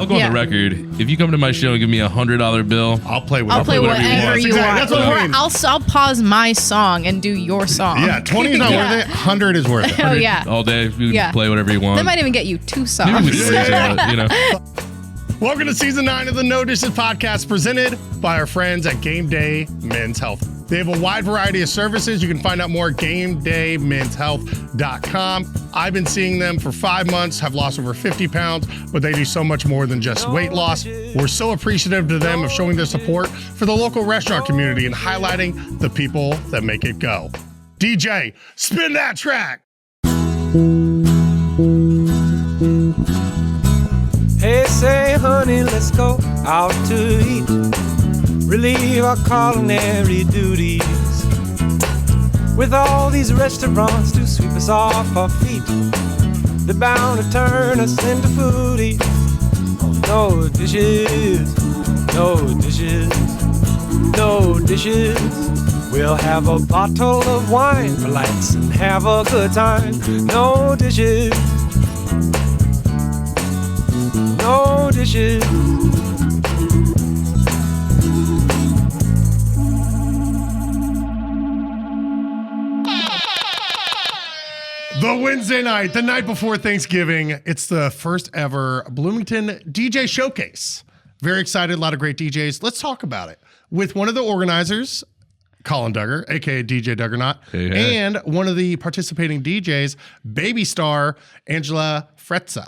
I'll go on the record. If you come to my show and give me $100 bill, I'll play whatever you want. That's what I mean. I'll pause my song and do your song. Yeah, 20 is not worth it. 100 is worth it. Oh yeah. All day, you can play whatever you want. They might even get you 2 songs. Welcome to season 9 of the No Dishes podcast, presented by our friends at Gameday Men's Health. They have a wide variety of services. You can find out more at GameDayMen'sHealth.com. I've been seeing them for 5 months, have lost over 50 pounds, but they do so much more than just weight loss. We're so appreciative to them of showing their support for the local restaurant community and highlighting the people that make it go. DJ, spin that track. Hey, say, honey, let's go out to eat. Relieve our culinary duties. With all these restaurants to sweep us off our feet, they're bound to turn us into foodies. No dishes, no dishes, no dishes. We'll have a bottle of wine for lights and have a good time. No dishes, no dishes. The Wednesday night, the night before Thanksgiving, it's the first ever Bloomington DJ Showcase. Very excited, a lot of great DJs. Let's talk about it with one of the organizers, Collin Dugger, aka DJ Duggernaut, and one of the participating DJs, BabyStar, Angela Frezza.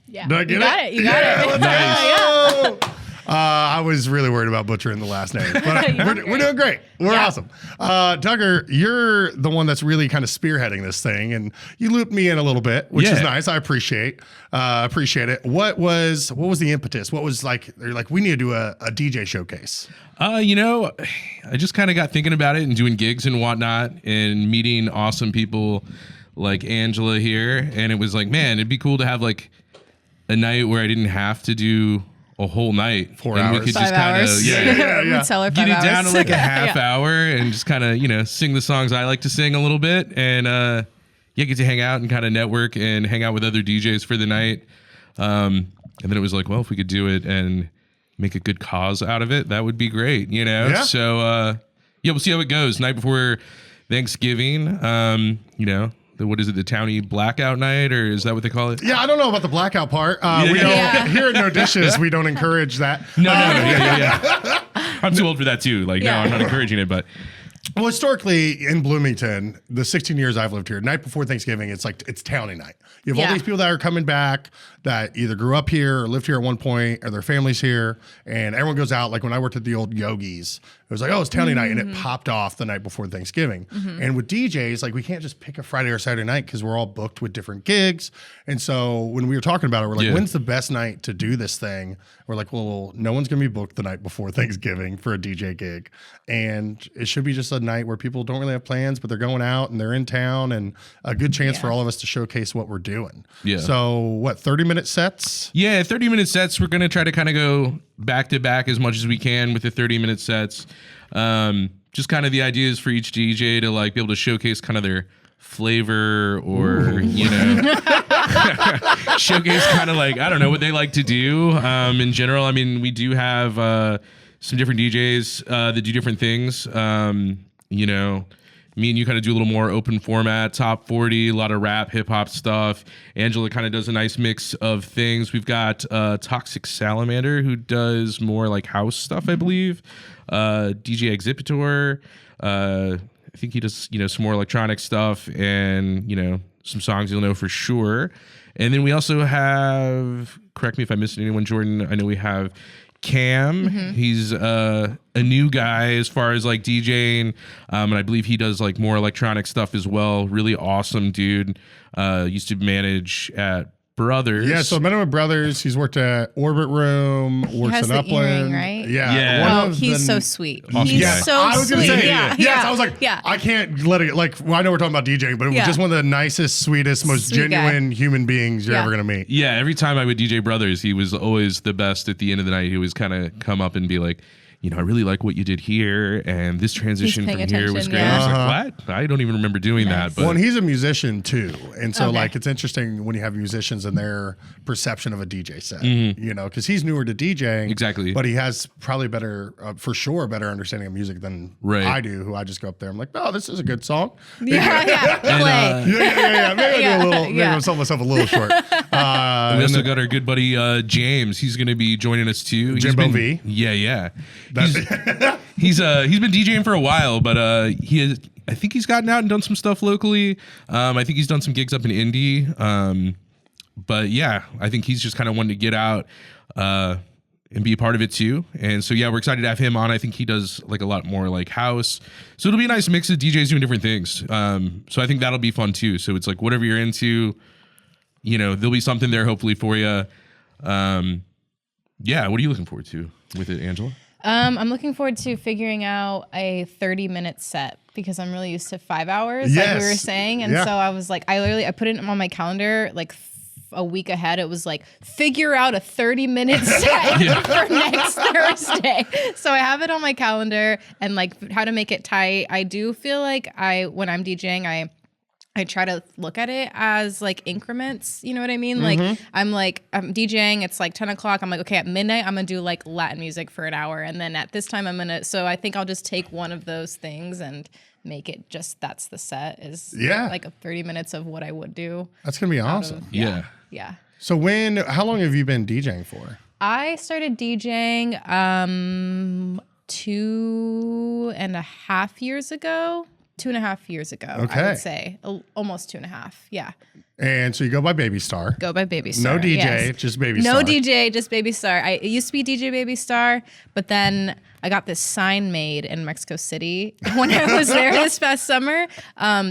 Yeah. Did I get it? You got it. Nice. I was really worried about butchering the last name, but we're doing great. We're awesome. Dugger, you're the one that's really kind of spearheading this thing, and you looped me in a little bit, which is nice. I appreciate it. What was the impetus? What was they're like, we need to do a DJ showcase. I just kind of got thinking about it and doing gigs and whatnot and meeting awesome people like Angela here, and it was like, man, it'd be cool to have like a night where I didn't have to do a whole night. 4 hours. We could just kind of Cellar, get it down to like a half hour and just kind of, sing the songs I like to sing a little bit and get to hang out and kind of network and hang out with other DJs for the night. And then it was like, well, if we could do it and make a good cause out of it, that would be great, Yeah. So we'll see how it goes. Night before Thanksgiving, what is it, the Towny blackout night, or is that what they call it? Yeah, I don't know about the blackout part. We don't here at No Dishes. We don't encourage that. No. I'm too old for that too. No, I'm not encouraging it, but. Well, historically in Bloomington, the 16 years I've lived here, night before Thanksgiving, it's Townie Night. You have all these people that are coming back that either grew up here or lived here at one point or their family's here, and everyone goes out. Like when I worked at the old Yogi's, it was like, oh, it's Townie Night, and it popped off the night before Thanksgiving. And with DJs, we can't just pick a Friday or Saturday night because we're all booked with different gigs. And so when we were talking about it, we're like, when's the best night to do this thing? We're like, well, no one's going to be booked the night before Thanksgiving for a DJ gig. And it should be just a night where people don't really have plans, but they're going out and they're in town, and a good chance for all of us to showcase what we're doing. Yeah. So 30-minute sets? Yeah, 30-minute sets. We're going to try to kind of go back to back as much as we can with the 30-minute sets. Just kind of the idea is for each DJ to be able to showcase kind of their flavor or, showcase kind of I don't know, what they like to do in general. I mean, we do have some different DJs that do different things. Me and you kind of do a little more open format, top 40, a lot of rap, hip hop stuff. Angela kind of does a nice mix of things. We've got Toxic Salamander, who does more house stuff, I believe. DJ Exhibitor, I think he does, some more electronic stuff and, some songs you'll know for sure. And then we also have, correct me if I missed anyone, Jordan, I know we have Cam. He's a new guy as far as DJing, and I believe he does more electronic stuff as well. Really awesome dude. Used to manage at Brothers. Yeah, so I met him at Brothers. He's worked at Orbit Room, works at Upland. Earring, right? Yeah. He's so sweet. Awesome He's guy. so I was sweet. gonna say, Yeah. I was like, I can't let it, I know we're talking about DJing, but it was just one of the nicest, sweetest, most genuine human beings you're ever gonna meet. Yeah, every time I would DJ Brothers, he was always the best at the end of the night. He always kind of come up and be like, I really like what you did here, and this transition from paying here was attention, great. yeah. I was like, what? I don't even remember doing that. But Well, and he's a musician too, and so Okay. like it's interesting when you have musicians and their perception of a DJ set, because he's newer to DJing, Exactly. but he has probably better, for sure, better understanding of music than Right. I do. Who I just go up there, I'm like, oh, this is a good song. Yeah. Play. Yeah. Maybe Yeah, I do a little, maybe yeah. I sold myself a little short. we also got our good buddy James. He's going to be joining us too. He's Jimbo been, V? Yeah. He's been DJing for a while, but I think he's gotten out and done some stuff locally. I think he's done some gigs up in Indy. But yeah, I think he's just kind of wanting to get out and be a part of it too. And so yeah, we're excited to have him on. I think he does like a lot more like house. So it'll be a nice mix of DJs doing different things. So I think that'll be fun too. So it's like whatever you're into, there'll be something there hopefully for you. Yeah, what are you looking forward to with it, Angela? I'm looking forward to figuring out a 30-minute set because I'm really used to 5 hours, like we were saying. And Yeah. so I was like, I put it on my calendar like a week ahead. It was like, figure out a 30-minute set for next Thursday. So I have it on my calendar and like how to make it tight. I do feel like when I'm DJing, I try to look at it as like increments. You know what I mean? Mm-hmm. Like, I'm DJing. It's like 10 o'clock. I'm like, okay, at midnight, I'm going to do like Latin music for an hour. And then at this time, so I think I'll just take one of those things and make it just, that's the set is like 30 minutes of what I would do. That's going to be awesome. Yeah. Yeah. So how long have you been DJing for? I started DJing 2.5 years ago. 2.5 years ago, Okay. I would say. Almost 2.5. Yeah. And so you go by BabyStar. Go by BabyStar. No DJ, yes. just BabyStar. No DJ, just BabyStar. It used to be DJ BabyStar, but then I got this sign made in Mexico City when I was there this past summer.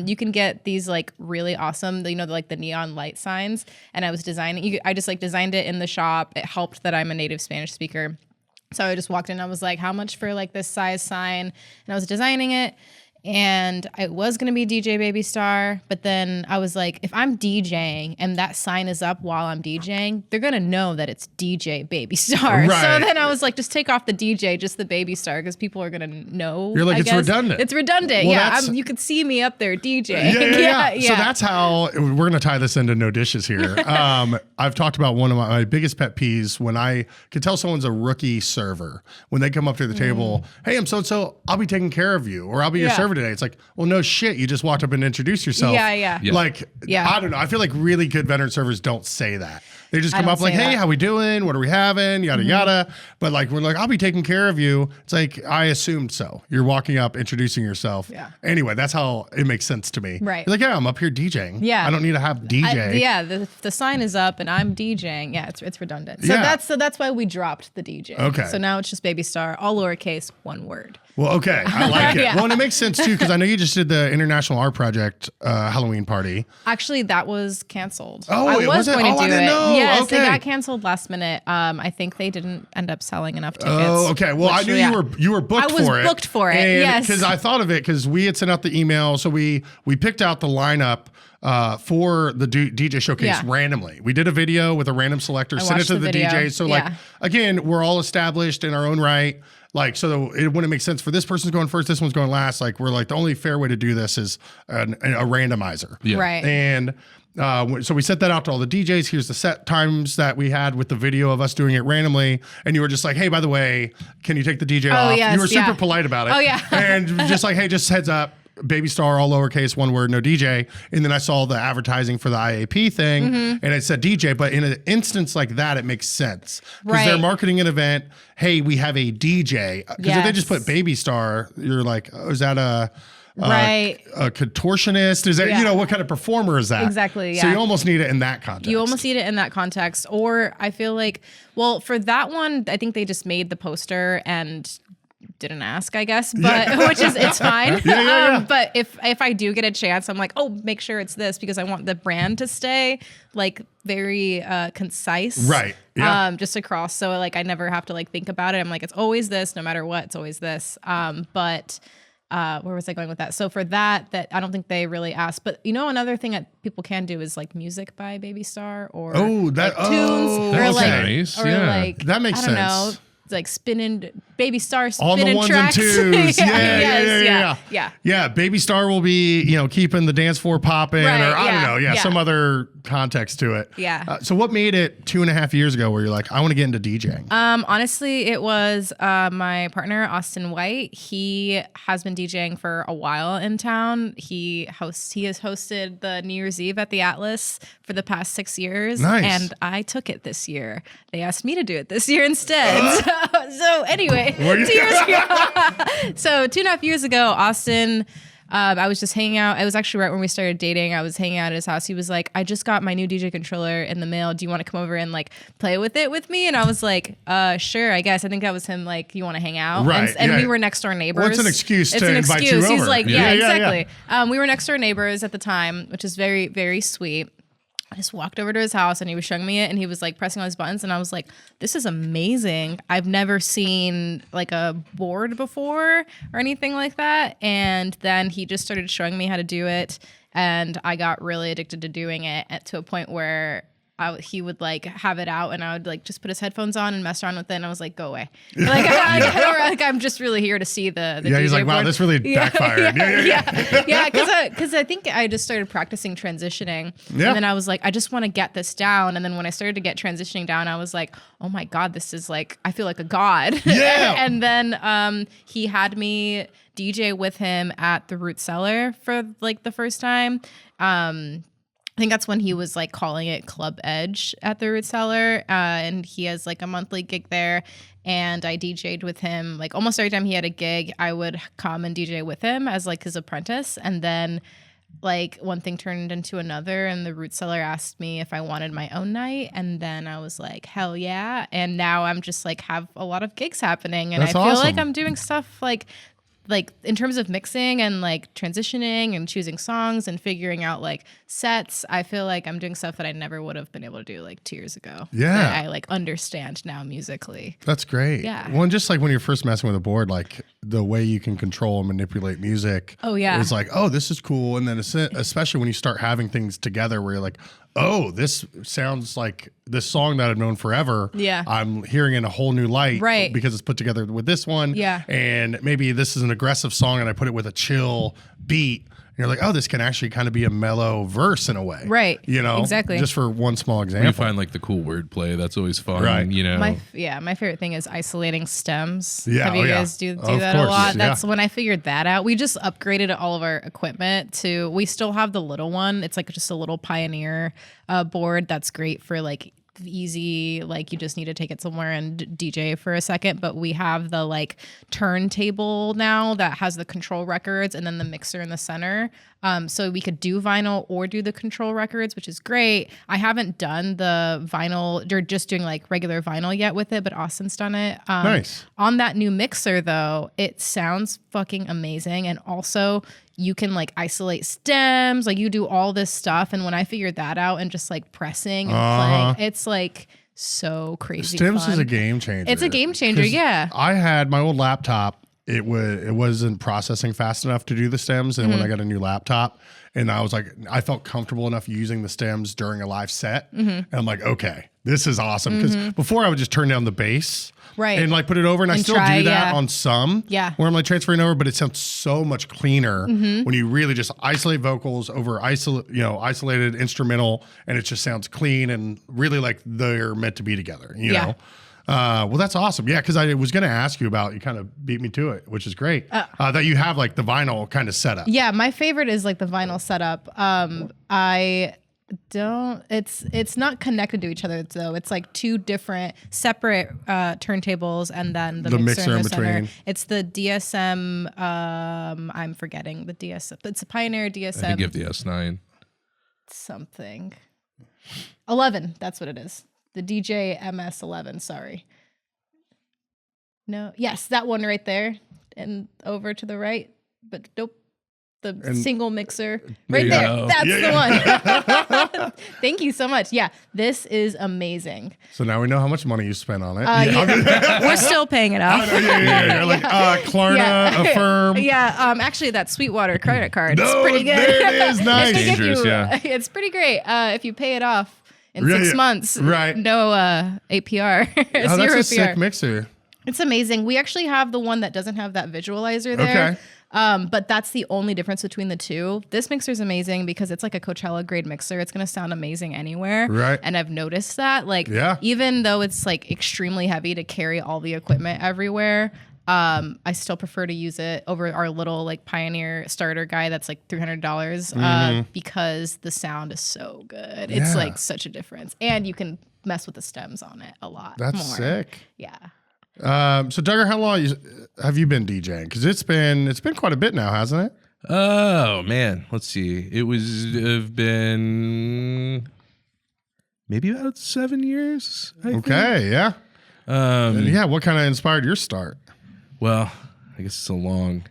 You can get these like really awesome, like the neon light signs. And I was I just like designed it in the shop. It helped that I'm a native Spanish speaker. So I just walked in. I was like, how much for like this size sign? And I was designing it. And I was going to be DJ BabyStar, but then I was like, if I'm DJing and that sign is up while I'm DJing, they're going to know that it's DJ BabyStar. Right. So then I was like, just take off the DJ, just the BabyStar, because people are going to know. You're like, I it's guess. redundant. It's redundant. Well, Yeah. You could see me up there DJing. Yeah. So that's how we're going to tie this into no dishes here. I've talked about one of my biggest pet peeves when I could tell someone's a rookie server when they come up to the table. Hey, I'm so-and-so. I'll be taking care of you, or I'll be your server today. It's like, well, no shit. You just walked up and introduced yourself. Yeah. Like, I don't know. I feel like really good veteran servers don't say that. They just come don't up like, say hey, that. how we doing? What are we having? Yada, yada. But like, we're like, I'll be taking care of you. It's like, I assumed so. You're walking up, introducing yourself. Yeah. Anyway, that's how it makes sense to me. Right. You're like, yeah, I'm up here DJing. Yeah. I don't need to have DJ. The sign is up and I'm DJing. Yeah, it's redundant. So that's why we dropped the DJ. Okay. So now it's just BabyStar, all lowercase, one word. Well, okay. I like it. Yeah. Well, and it makes sense too, because I know you just did the International Art Project Halloween party. Actually, that was canceled. Oh, I was it? going to Oh, do I didn't it. know. Yes, Okay. they got canceled last minute. I think they didn't end up selling enough tickets. Oh, okay. Well, I knew you were booked for it. I was booked for it. Yes. Because I thought of it because we had sent out the email, so we picked out the lineup for the DJ Showcase randomly. We did a video with a random selector, sent it to the DJ. So like, again, we're all established in our own right. Like, so it wouldn't make sense for this person's going first, this one's going last. Like, we're like, the only fair way to do this is a randomizer. Yeah. Right. And so we sent that out to all the DJs. Here's the set times that we had with the video of us doing it randomly. And you were just like, hey, by the way, can you take the DJ off? Yes, you were super polite about it. Oh, yeah. And just like, hey, just heads up. BabyStar, all lowercase, one word, no DJ. And then I saw the advertising for the IAP thing and it said DJ. But in an instance like that, it makes sense because they're marketing an event. Hey, we have a DJ. Because if they just put BabyStar, you're like, oh, is that a contortionist? Is that, what kind of performer is that? Exactly, So yeah. you almost need it in that context. You almost need it in that context. Or I feel like, well, for that one, I think they just made the poster and didn't ask, I guess, but it's fine. But if I do get a chance, I'm like, oh, make sure it's this because I want the brand to stay like very concise, right? Yeah. Just across, so like I never have to like think about it. I'm like, it's always this, no matter what, it's always this. But where was I going with that? So for that I don't think they really asked. But another thing that people can do is like music by BabyStar or tunes or that's like nice. or like that makes I don't sense. know. like spinning BabyStar all the spinning ones tracks. and twos. Yeah. Yeah, BabyStar will be, keeping the dance floor popping, Right, or I don't yeah, know, yeah. some other context to it. Yeah. So what made it 2.5 years ago where you're like, I want to get into DJing? Honestly, it was my partner, Austin White. He has been DJing for a while in town. He has hosted the New Year's Eve at the Atlas for the past 6 years. Nice. And I took it this year. They asked me to do it this year instead. So anyway, 2 years ago. So 2.5 years ago, Austin, I was just hanging out. It was actually right when we started dating. I was hanging out at his house. He was like, I just got my new DJ controller in the mail. Do you want to come over and like play with it with me? And I was like, sure, I guess. I think that was him like, you want to hang out? Right, And yeah. we were next door neighbors. Well, it's an excuse to invite you He's over. like, Yeah, yeah, yeah, exactly. We were next door neighbors at the time, which is very, very sweet. I just walked over to his house and he was showing me it and he was like pressing on his buttons and I was like, this is amazing. I've never seen like a board before or anything like that. And then he just started showing me how to do it and I got really addicted to doing it to a point where he would like have it out and I would like just put his headphones on and mess around with it and I was like, go away. Like, I'm just really here to see the Yeah, DJ he's like, wow, board. this really backfired. Yeah, because I think I just started practicing transitioning, Yeah. and then I was like, I just want to get this down, and then when I started to get transitioning down, I was like, oh my god, this is like, I feel like a god. Yeah. And then he had me DJ with him at the Cellar for like the first time. I think that's when he was like calling it Club Edge at the Cellar, and he has like a monthly gig there. And I DJ'd with him like almost every time he had a gig. I would come and DJ with him as like his apprentice, and then like one thing turned into another, and the Cellar asked me if I wanted my own night, and then I was like, hell yeah! And now I'm just like have a lot of gigs happening, and That's I feel awesome. like I'm doing stuff like in terms of mixing and like transitioning and choosing songs and figuring out like sets, I feel like I'm doing stuff that I never would have been able to do like 2 years ago. Yeah. That I like understand now musically. That's great. Yeah. Well, and just like when you're first messing with a board, like the way you can control and manipulate music. Oh, yeah. It's like, oh, this is cool. And then especially when you start having things together where you're like, oh, this sounds like this song that I've known forever. Yeah. I'm hearing in a whole new light. Right. Because it's put together with this one. Yeah. And maybe this is an aggressive song and I put it with a chill beat. And you're like, oh, this can actually kind of be a mellow verse in a way. Right. Exactly. Just for one small You example. find like the cool wordplay. That's always fun. Right. My favorite thing is isolating stems. Yeah, Have you oh, yeah. guys do Of that a course, lot? yeah. That's when I figured that out. We just upgraded all of our equipment to, we still have the little one. It's like just a little Pioneer board that's great for like easy, like you just need to take it somewhere and DJ for a second. But we have the like turntable now that has the control records and then the mixer in the center. So we could do vinyl or do the control records, which is great. I haven't done the vinyl, or just doing like regular vinyl yet with it, but Austin's done it. Nice. On that new mixer though, it sounds fucking amazing. And also you can like isolate stems, like you do all this stuff. And when I figured that out and just like pressing and playing, it's like so crazy. Stems fun. is a game changer. It's a game changer, 'Cause yeah. I had my old laptop. It wasn't processing fast enough to do the stems, and when I got a new laptop, and I was like, I felt comfortable enough using the stems during a live set, and I'm like, okay, this is awesome. Because before I would just turn down the bass, Right. and like put it over, and I And still try, do that yeah. on some, Yeah. where I'm like transferring over, but it sounds so much cleaner when you really just isolate vocals over isolated instrumental, and it just sounds clean and really like they're meant to be together, you Yeah. know. Well, that's awesome. Yeah, because I was going to ask you about, you kind of beat me to it, which is great, that you have like the vinyl kind of setup. Yeah, my favorite is like the vinyl setup. It's not connected to each other though. It's like two different separate turntables and then the mixer in the center. between. It's the DSM, I'm forgetting the DSM. It's a Pioneer DSM I think you have the S9. something. 11, that's what it is. The DJ MS11, sorry. No, yes, that one right there and over to the right, but nope. The single mixer right you there. go. That's Yeah, the one. Thank you so much. Yeah, this is amazing. So now we know how much money you spent on it. We're still paying it off. You're like, Klarna, Affirm. Yeah, actually, that Sweetwater credit card is No, pretty good. there it is. Nice. It's to give Dangerous, you- yeah. It's pretty great if you pay it off in Yeah, 6 yeah. months. Right. No APR. Oh, Zero that's a APR. sick mixer. It's amazing. We actually have the one that doesn't have that visualizer there. Okay. But that's the only difference between the two. This mixer is amazing because it's like a Coachella grade mixer. It's going to sound amazing anywhere. Right. And I've noticed that. Like, even though it's like extremely heavy to carry all the equipment everywhere, I still prefer to use it over our little like Pioneer starter guy that's like $300 because the sound is so good. It's like such a difference. And you can mess with the stems on it a lot more. That's sick. Yeah. So Dugger, how long have you been DJing? Because it's been quite a bit now, hasn't it? Oh man, let's see. It have been maybe about 7 years. I think. Yeah. And yeah. What kind of inspired your start? Well, I guess it's a long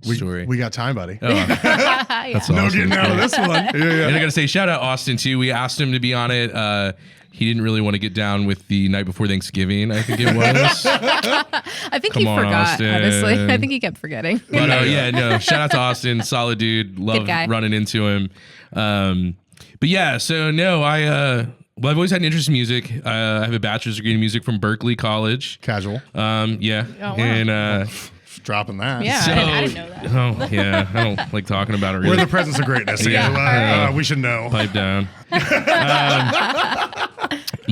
story. We got time, buddy. Oh, that's awesome. No getting out of this one. And I gotta say, shout out Austin too. We asked him to be on it. He didn't really want to get down with the night before Thanksgiving, I think it was. I think he forgot, Austin. honestly. I think he kept forgetting. But shout out to Austin. Solid dude. Love running into him. But yeah, so no, I've always had an interest in music. I have a bachelor's degree in music from Berkeley College. Casual. Yeah. Oh, wow. And dropping that. Yeah, so, I didn't know that. Oh, yeah. I don't like talking about it really. We're the presence of greatness. We should know. Pipe down.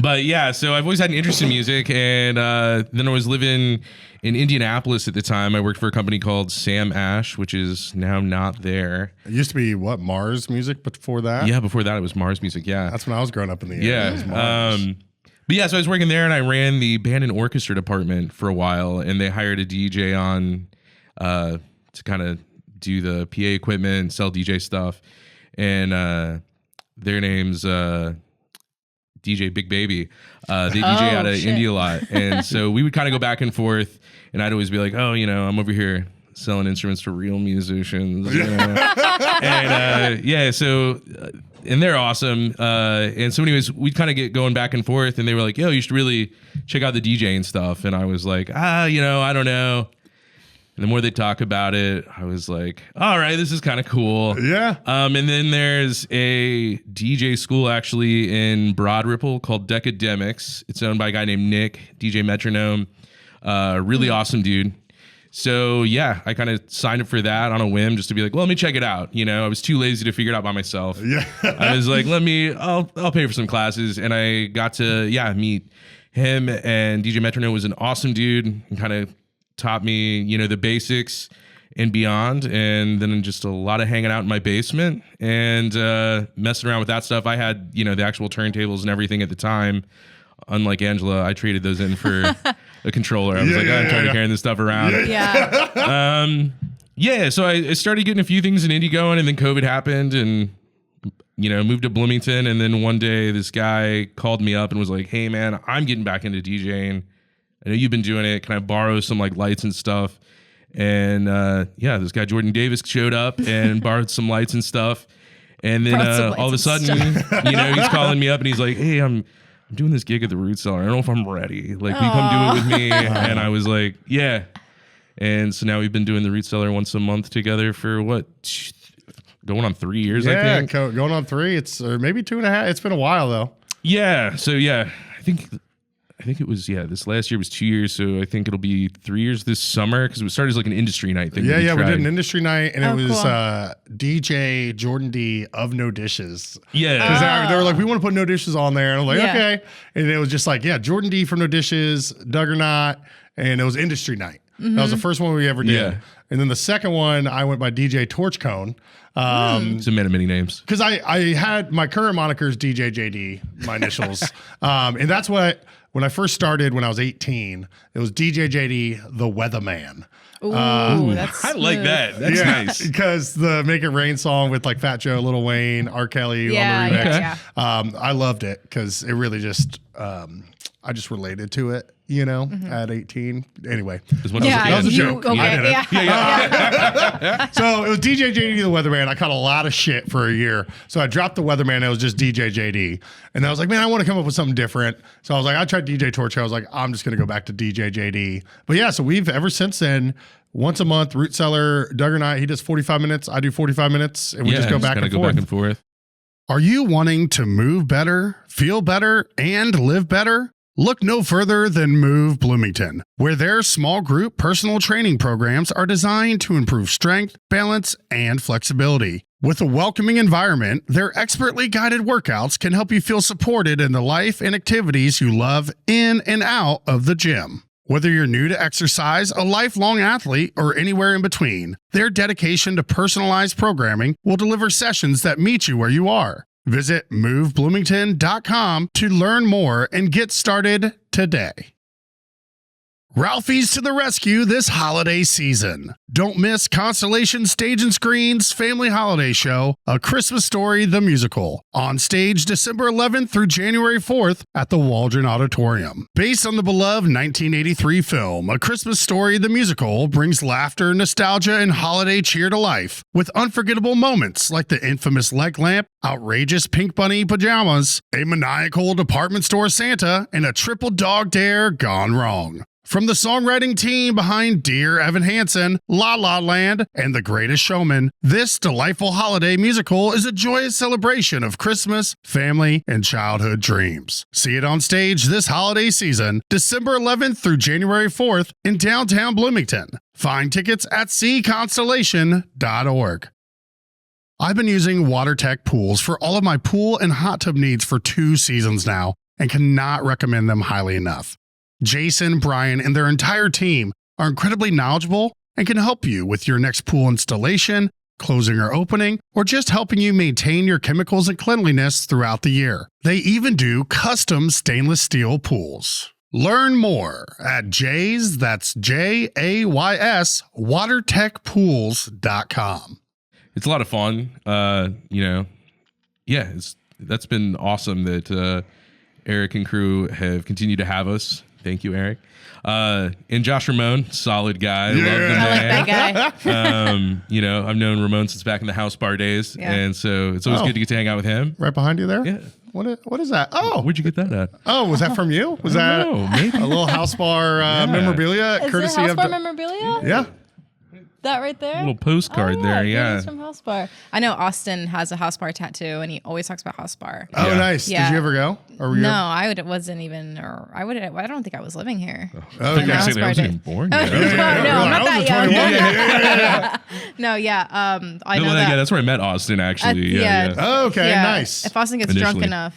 But yeah, so I've always had an interest in music, and then I was living in Indianapolis at the time. I worked for a company called Sam Ash, which is now not there. It used to be what, Mars Music before that? Yeah, before that it was Mars Music. Yeah, that's when I was growing up in the area. Yeah. But yeah, so I was working there, and I ran the band and orchestra department for a while, and they hired a DJ on to kind of do the PA equipment, sell DJ stuff, and their name's DJ Big Baby. They DJ out of India a lot, and so we would kind of go back and forth, and I'd always be like, oh, I'm over here selling instruments to real musicians, and and they're awesome. And so anyways, we'd kind of get going back and forth, and they were like, yo, you should really check out the DJing stuff. And I was like, I don't know. And the more they talk about it, I was like, all right, this is kind of cool. Yeah. And then there's a DJ school actually in Broad Ripple called Decademics. It's owned by a guy named Nick, DJ Metronome. Really awesome dude. So yeah, I kind of signed up for that on a whim just to be like, well, let me check it out. I was too lazy to figure it out by myself. Yeah. I was like, I'll pay for some classes. And I got to, meet him, and DJ Metronome was an awesome dude and kind of taught me, the basics and beyond. And then just a lot of hanging out in my basement and messing around with that stuff. I had, the actual turntables and everything at the time. Unlike Angela, I traded those in for a controller. I was I'm tired of carrying this stuff around. So I started getting a few things in indie going, and then COVID happened, and moved to Bloomington. And then one day this guy called me up and was like, hey man, I'm getting back into DJing. I know you've been doing it. Can I borrow some like lights and stuff? And this guy Jordan Davis showed up and borrowed some lights and stuff. And then all of a sudden, he's calling me up and he's like, hey, I'm doing this gig at the Root Cellar. I don't know if I'm ready. Like, will you come do it with me? And I was like, yeah. And so now we've been doing the Root Cellar once a month together for going on 3 years, I think. Yeah, going on 3. It's or maybe 2.5. It's been a while though. Yeah. So yeah, I think it was, this last year was 2 years. So I think it'll be 3 years this summer, because it started as like an industry night thing. We did an industry night, and it was DJ Jordan D of No Dishes. Yeah. Because they were like, we want to put No Dishes on there. And I'm like, okay. And it was just like, Jordan D from No Dishes, Duggernaut, and it was industry night. Mm-hmm. That was the first one we ever did. Yeah. And then the second one, I went by DJ Torchcone. It's a man of many names. Because I had my current moniker is DJ JD, my initials. And that's what, when I first started when I was 18, it was DJ JD, the Weatherman. Ooh, that's I like that. That's nice. Because the Make It Rain song with like Fat Joe, Lil Wayne, R. Kelly on the remix. I loved it because it really just, I just related to it. At 18. Anyway. That was a joke. Okay. So it was DJ JD the Weatherman. I caught a lot of shit for a year. So I dropped the Weatherman. It was just DJ JD. And I was like, man, I want to come up with something different. So I was like, I tried DJ Torch. I was like, I'm just going to go back to DJ JD. But yeah, so we've ever since then, once a month, Root Cellar, Duggernaut, he does 45 minutes. I do 45 minutes. And we just go back and forth. Are you wanting to move better, feel better, and live better? Look no further than Move Bloomington, where their small group personal training programs are designed to improve strength, balance, and flexibility. With a welcoming environment, their expertly guided workouts can help you feel supported in the life and activities you love in and out of the gym. Whether you're new to exercise, a lifelong athlete, or anywhere in between, their dedication to personalized programming will deliver sessions that meet you where you are. Visit movebloomington.com to learn more and get started today. Ralphie's to the rescue this holiday season. Don't miss Constellation Stage and Screen's family holiday show, A Christmas Story the Musical, on stage December 11th through January 4th at the Waldron Auditorium. Based on the beloved 1983 film, A Christmas Story the Musical brings laughter, nostalgia, and holiday cheer to life with unforgettable moments like the infamous leg lamp, outrageous pink bunny pajamas, a maniacal department store Santa, and a triple dog dare gone wrong. From the songwriting team behind Dear Evan Hansen, La La Land, and The Greatest Showman, this delightful holiday musical is a joyous celebration of Christmas, family, and childhood dreams. See it on stage this holiday season, December 11th through January 4th in downtown Bloomington. Find tickets at cconstellation.org. I've been using WaterTech pools for all of my pool and hot tub needs for 2 seasons now and cannot recommend them highly enough. Jason, Brian, and their entire team are incredibly knowledgeable and can help you with your next pool installation, closing or opening, or just helping you maintain your chemicals and cleanliness throughout the year. They even do custom stainless steel pools. Learn more at Jays, that's Jays, watertechpools.com. It's a lot of fun. That's been awesome that Eric and crew have continued to have us. Thank you, Eric. And Josh Ramone, solid guy. Yeah. Love the I like man. that guy. I've known Ramone since back in the house bar days. Yeah. And so it's always good to get to hang out with him. Right behind you there? Yeah. What is that? Oh, Where'd you get that at? oh, was that from you? Was that Maybe. a little house bar memorabilia Is courtesy it House of Bar memorabilia? Yeah. That right there? A little postcard there, yeah. It's from House Bar. I know Austin has a House Bar tattoo, and he always talks about House Bar. Oh, Yeah. nice. Yeah. Did you ever go? Or were you No, ever- I don't think I was living here. Okay. I was House gonna say, I Bar wasn't days. even born No, yet. I'm not I was that 21. young. Yeah. No, yeah. I know Yeah, that. that's where I met Austin, actually. Yeah. Oh, okay, Yeah. nice. If Austin gets drunk Initially. enough,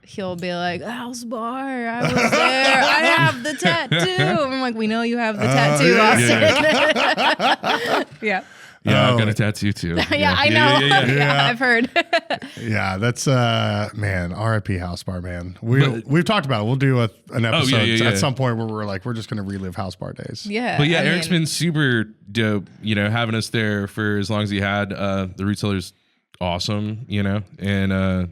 he'll be like, House Bar, I was there. I have the tattoo. I'm like, we know you have the tattoo, Austin. Yeah. Yeah, I've Oh. got a tattoo too. Yeah, I know. Yeah. I've heard. Yeah, that's man, RIP House Bar, man. We've talked about it. We'll do an episode yeah. at some point where we're just gonna relive House Bar days. Yeah. But yeah, I Eric's mean, been super dope, having us there for as long as he had. The root cellar's awesome, and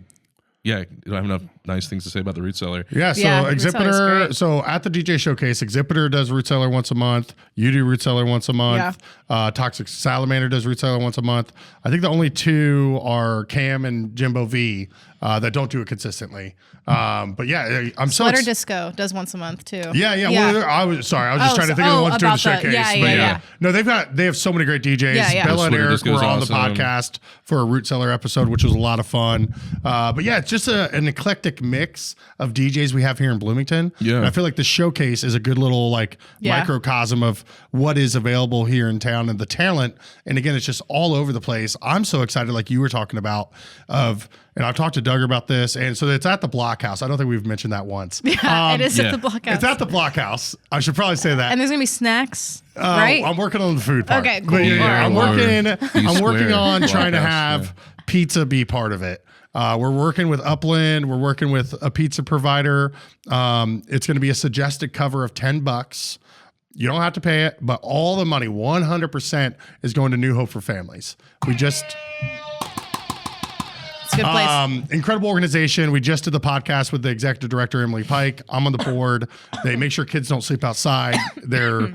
yeah, I don't have enough nice things to say about the root cellar. Yeah, so Yeah, Root Cellar's Exhibitor. great. So at the DJ Showcase, Exhibitor does Root Cellar once a month. You do Root Cellar once a month. Toxic Salamander does Root Cellar once a month. I think the only two are Cam and Jimbo V that don't do it consistently. But yeah, I'm so Sweater Disco does once a month too. Yeah. Well, I was just trying to think of the ones doing the about showcase. that. but Yeah. No, they have so many great DJs. Yeah. Bella and Sweater Eric Disco's were on awesome. the podcast for a Root Cellar episode, which was a lot of fun. But yeah, it's just an eclectic mix of DJs we have here in Bloomington. Yeah. And I feel like the showcase is a good little microcosm of what is available here in town and the talent. And again, it's just all over the place. I'm so excited, like you were talking about, and I've talked to Dugger about this. And so it's at the Blockhouse. I don't think we've mentioned that once. Yeah, it is yeah. at the Blockhouse. It's at the Blockhouse. I should probably say that. And there's gonna be snacks, right? I'm working on the food part. Okay, cool. But yeah, All right. I'm working on trying to Blockhouse, have pizza be part of it. We're working with Upland. We're working with a pizza provider. It's going to be a suggested cover of $10. You don't have to pay it, but all the money, 100%, is going to New Hope for Families. We just It's a good place. incredible organization. We just did the podcast with the executive director, Emily Pike. I'm on the board. They make sure kids don't sleep outside. Their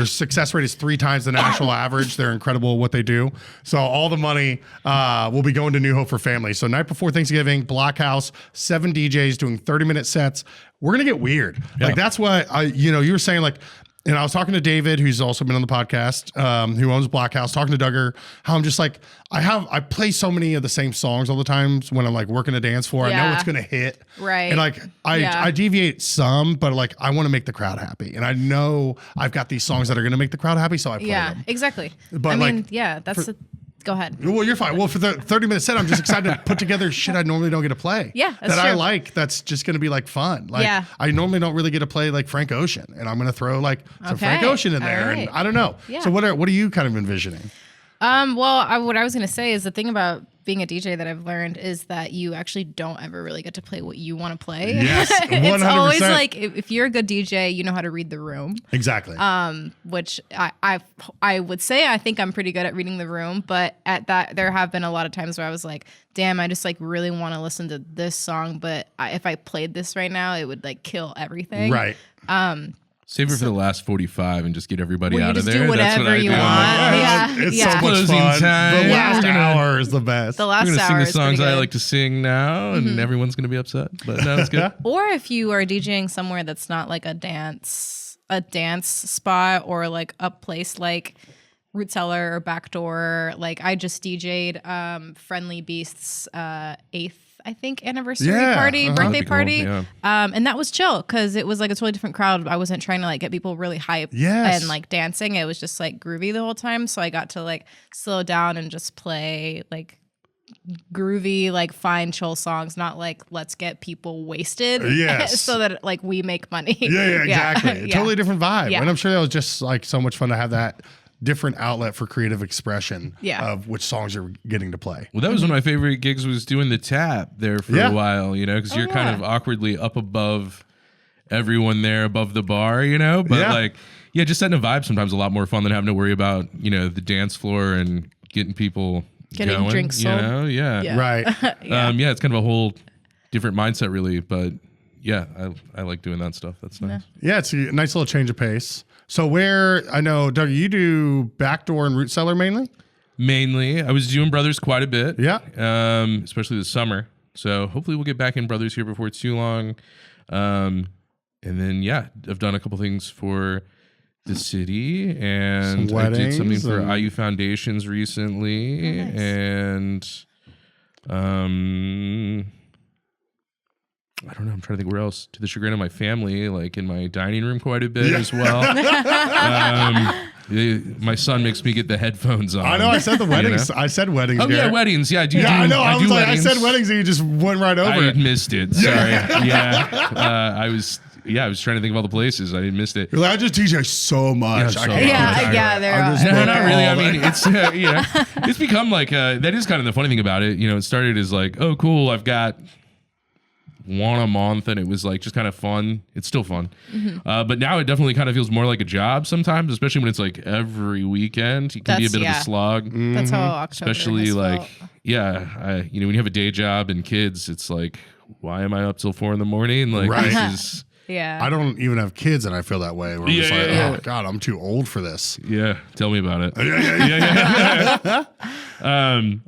success rate is 3 times the national average. They're incredible at what they do. So all the money will be going to New Hope for Families. So night before Thanksgiving, Blockhouse, 7 DJs doing 30-minute sets. We're going to get weird. Like that's what you were saying, like, And I was talking to David, who's also been on the podcast, who owns Blockhouse, talking to Dugger, how I'm just like, I play so many of the same songs all the time when I'm like working a dance floor. I know it's going to hit. Right. And like, I deviate some, but like, I want to make the crowd happy. And I know I've got these songs that are going to make the crowd happy, so I play them. Exactly. But I mean, like, go ahead. Well, you're fine. Well, for the 30-minute set, I'm just excited to put together shit I normally don't get to play. Yeah, that's that true. I like. That's just going to be like fun. Like I normally don't really get to play like Frank Ocean, and I'm going to throw like some Frank Ocean in there, and I don't know. Yeah. So what are you kind of envisioning? Well, what I was going to say is the thing about being a DJ that I've learned is that you actually don't ever really get to play what you want to play. Yes, 100%. It's always like if you're a good DJ, you know how to read the room. Exactly. Which I would say I think I'm pretty good at reading the room, but at that there have been a lot of times where I was like, damn, I just like really want to listen to this song, but if I played this right now, it would like kill everything. Right. Save it for the last 45 and just get everybody out of just there. do whatever That's what I you do. want. It's Yeah. so much Closing fun. time. The Yeah, last we're gonna- hour is the best. The I'm last going to sing hour the is songs pretty I good. like to sing now, and everyone's going to be upset. But no, it's good. Or if you are DJing somewhere that's not like a dance spot or like a place like Root Cellar or Backdoor. Like I just DJ'd Friendly Beast's 8th, I think, anniversary party, birthday That'd be party. cool, yeah. And that was chill because it was like a totally different crowd. I wasn't trying to like get people really hyped and like dancing. It was just like groovy the whole time. So I got to like slow down and just play like groovy, like fine, chill songs, not like let's get people wasted. Yes. So that like we make money. Yeah, exactly. Yeah. Totally different vibe. Yeah. And I'm sure that was just like so much fun to have that different outlet for creative expression of which songs you're getting to play. Well, that was one of my favorite gigs, was doing the tap there for a while, you know, because you're kind of awkwardly up above everyone there, above the bar, you know, but like, just setting a vibe sometimes a lot more fun than having to worry about, you know, the dance floor and getting people going, drinks you sold. know? Yeah. Right. It's kind of a whole different mindset really, but I like doing that stuff. That's nice. Yeah, it's a nice little change of pace. So where, I know, Doug, you do Backdoor and Root Cellar mainly? Mainly, I was doing Brothers quite a bit. Yeah. Especially this summer. So hopefully we'll get back in Brothers here before it's too long. And then, I've done a couple things for the city, and Some I did something weddings for and- IU Foundations recently. Nice. And I don't know. I'm trying to think where else. To the chagrin of my family, like in my dining room quite a bit as well. My son makes me get the headphones on. I know, I said the weddings. I said weddings. Oh, yeah, Garrett. weddings. Yeah, I do. I know. I was like, weddings. I said weddings and you just went right over I it. missed it. Sorry. I was trying to think of all the places. I missed it. You're like, I just DJ so much. Yeah, I so can't much. keep track. they're I'm just No, booked not really. all I mean, the- it's it's become like that is kind of the funny thing about it. You know, it started as like, oh, cool, I've got one a month, and it was like just kind of fun. It's still fun, but now it definitely kind of feels more like a job sometimes, especially when it's like every weekend. It can be a bit of a slog, That's how October especially has like felt. when you have a day job and kids, it's like, why am I up till 4 a.m? Like Right. this is. Yeah. I don't even have kids and I feel that way. Where I'm just like, oh God, I'm too old for this. Yeah, tell me about it.